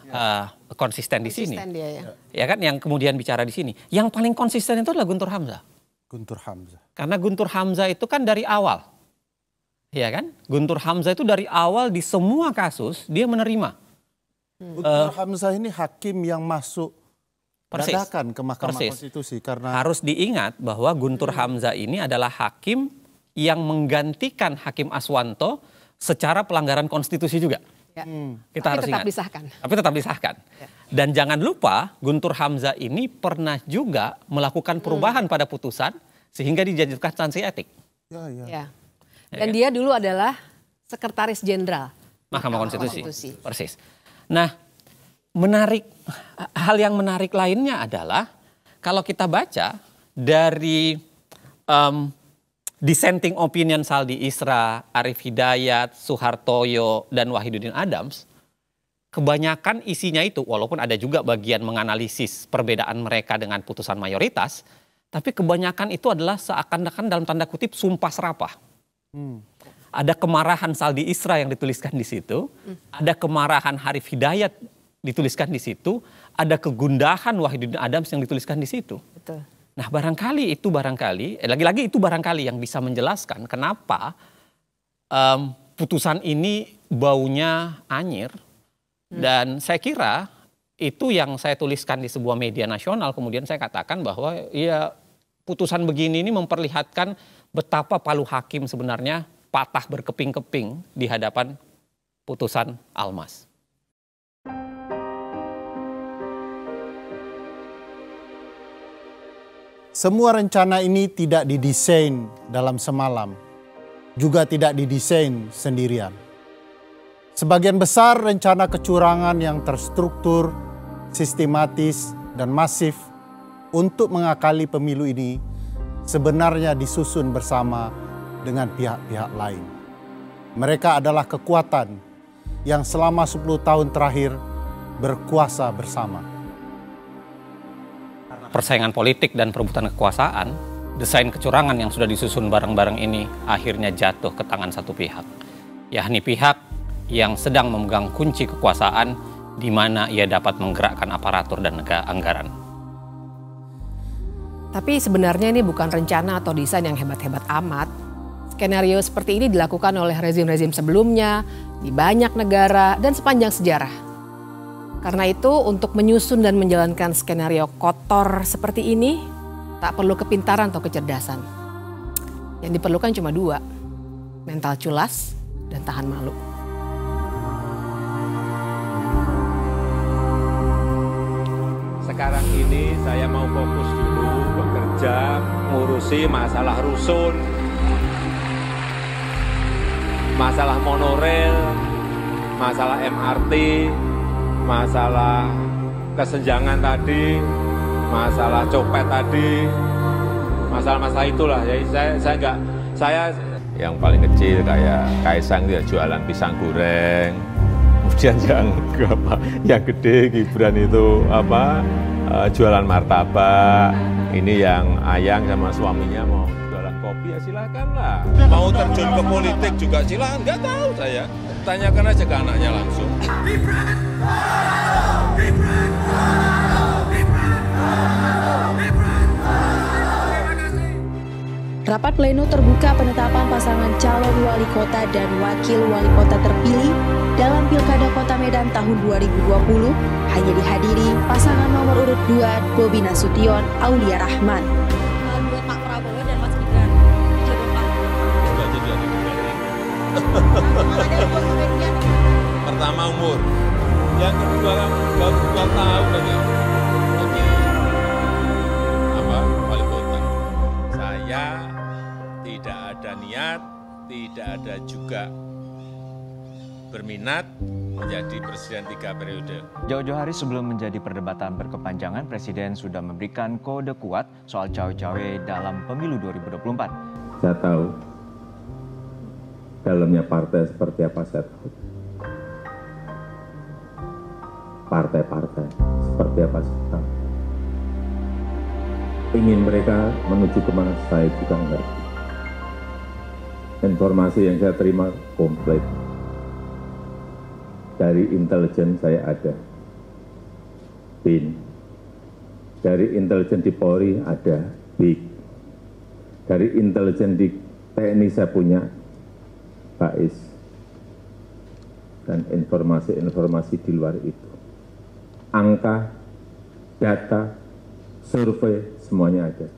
konsisten di sini. Dia, ya kan, yang kemudian bicara di sini. Yang paling konsisten itu adalah Guntur Hamzah. Guntur Hamzah. Karena Guntur Hamzah itu kan dari awal. Ya kan? Guntur Hamzah itu dari awal di semua kasus dia menerima. Guntur Hamzah ini hakim yang masuk dadakan ke Mahkamah Konstitusi karena harus diingat bahwa Guntur Hamzah ini adalah hakim yang menggantikan Hakim Aswanto secara pelanggaran konstitusi juga. Ya. Kita harus tetap ingat. disahkan. Tapi tetap disahkan. Ya. Dan jangan lupa Guntur Hamzah ini pernah juga melakukan perubahan pada putusan sehingga dijatuhkan sanksi etik. Ya. Dan dia dulu adalah Sekretaris Jenderal Mahkamah Konstitusi. Persis. Nah, hal yang menarik lainnya adalah kalau kita baca dari dissenting opinion Saldi Isra, Arif Hidayat, Suhartoyo, dan Wahidudin Adams, kebanyakan isinya itu, walaupun ada juga bagian menganalisis perbedaan mereka dengan putusan mayoritas, tapi kebanyakan itu adalah seakan-akan dalam tanda kutip sumpah serapah. Ada kemarahan Saldi Isra yang dituliskan di situ, ada kemarahan Arif Hidayat dituliskan di situ, ada kegundahan Wahidudin Adams yang dituliskan di situ. Betul. Nah barangkali lagi-lagi itu barangkali yang bisa menjelaskan kenapa putusan ini baunya anyir. Dan saya kira itu yang saya tuliskan di sebuah media nasional, kemudian saya katakan bahwa ya putusan begini ini memperlihatkan betapa palu hakim sebenarnya patah berkeping-keping di hadapan putusan Almas. Semua rencana ini tidak didesain dalam semalam, juga tidak didesain sendirian. Sebagian besar rencana kecurangan yang terstruktur, sistematis, dan masif untuk mengakali pemilu ini sebenarnya disusun bersama dengan pihak-pihak lain. Mereka adalah kekuatan yang selama 10 tahun terakhir berkuasa bersama. Persaingan politik dan perebutan kekuasaan, desain kecurangan yang sudah disusun bareng-bareng ini akhirnya jatuh ke tangan satu pihak, yakni pihak yang sedang memegang kunci kekuasaan di mana ia dapat menggerakkan aparatur dan anggaran. Tapi sebenarnya ini bukan rencana atau desain yang hebat-hebat amat. Skenario seperti ini dilakukan oleh rezim-rezim sebelumnya, di banyak negara, dan sepanjang sejarah. Karena itu untuk menyusun dan menjalankan skenario kotor seperti ini, tak perlu kepintaran atau kecerdasan. Yang diperlukan cuma 2, mental culas dan tahan malu. Sekarang ini saya mau fokus dulu bekerja, ngurusi masalah rusun, masalah monorail, masalah MRT, masalah kesenjangan tadi, masalah copet tadi, masalah-masalah itulah. Jadi saya yang paling kecil kayak Kaisang dia jualan pisang goreng, kemudian yang gede Gibran itu jualan martabak. Ini yang Ayang sama suaminya mau jualan kopi, ya silakanlah. Mau terjun ke politik juga silakan, nggak tahu saya. Tanyakan aja ke anaknya langsung. Rapat pleno terbuka penetapan pasangan calon wali kota dan wakil wali kota terpilih dalam Pilkada Kota Medan tahun 2020 hanya dihadiri pasangan nomor urut 2 Bobi Nasution, Aulia Rahman. Buat Pak Prabowo dan Mas Gibran, coba Pak. Pertama umur, yang kedua baru 2 tahun aja. Wali kota. Saya tidak ada niat, tidak ada juga berminat menjadi presiden 3 periode. Jauh-jauh hari sebelum menjadi perdebatan berkepanjangan, Presiden sudah memberikan kode kuat soal cawe-cawe dalam pemilu 2024. Saya tahu dalamnya partai seperti apa, saya tahu. Partai-partai seperti apa, saya tahu. Ingin mereka menuju kemana, saya juga ngerti. Informasi yang saya terima komplit. Dari intelijen saya ada, BIN. Dari intelijen di Polri ada, BIK. Dari intelijen di TNI saya punya, BAIS. Dan informasi-informasi di luar itu. Angka, data, survei, semuanya ada.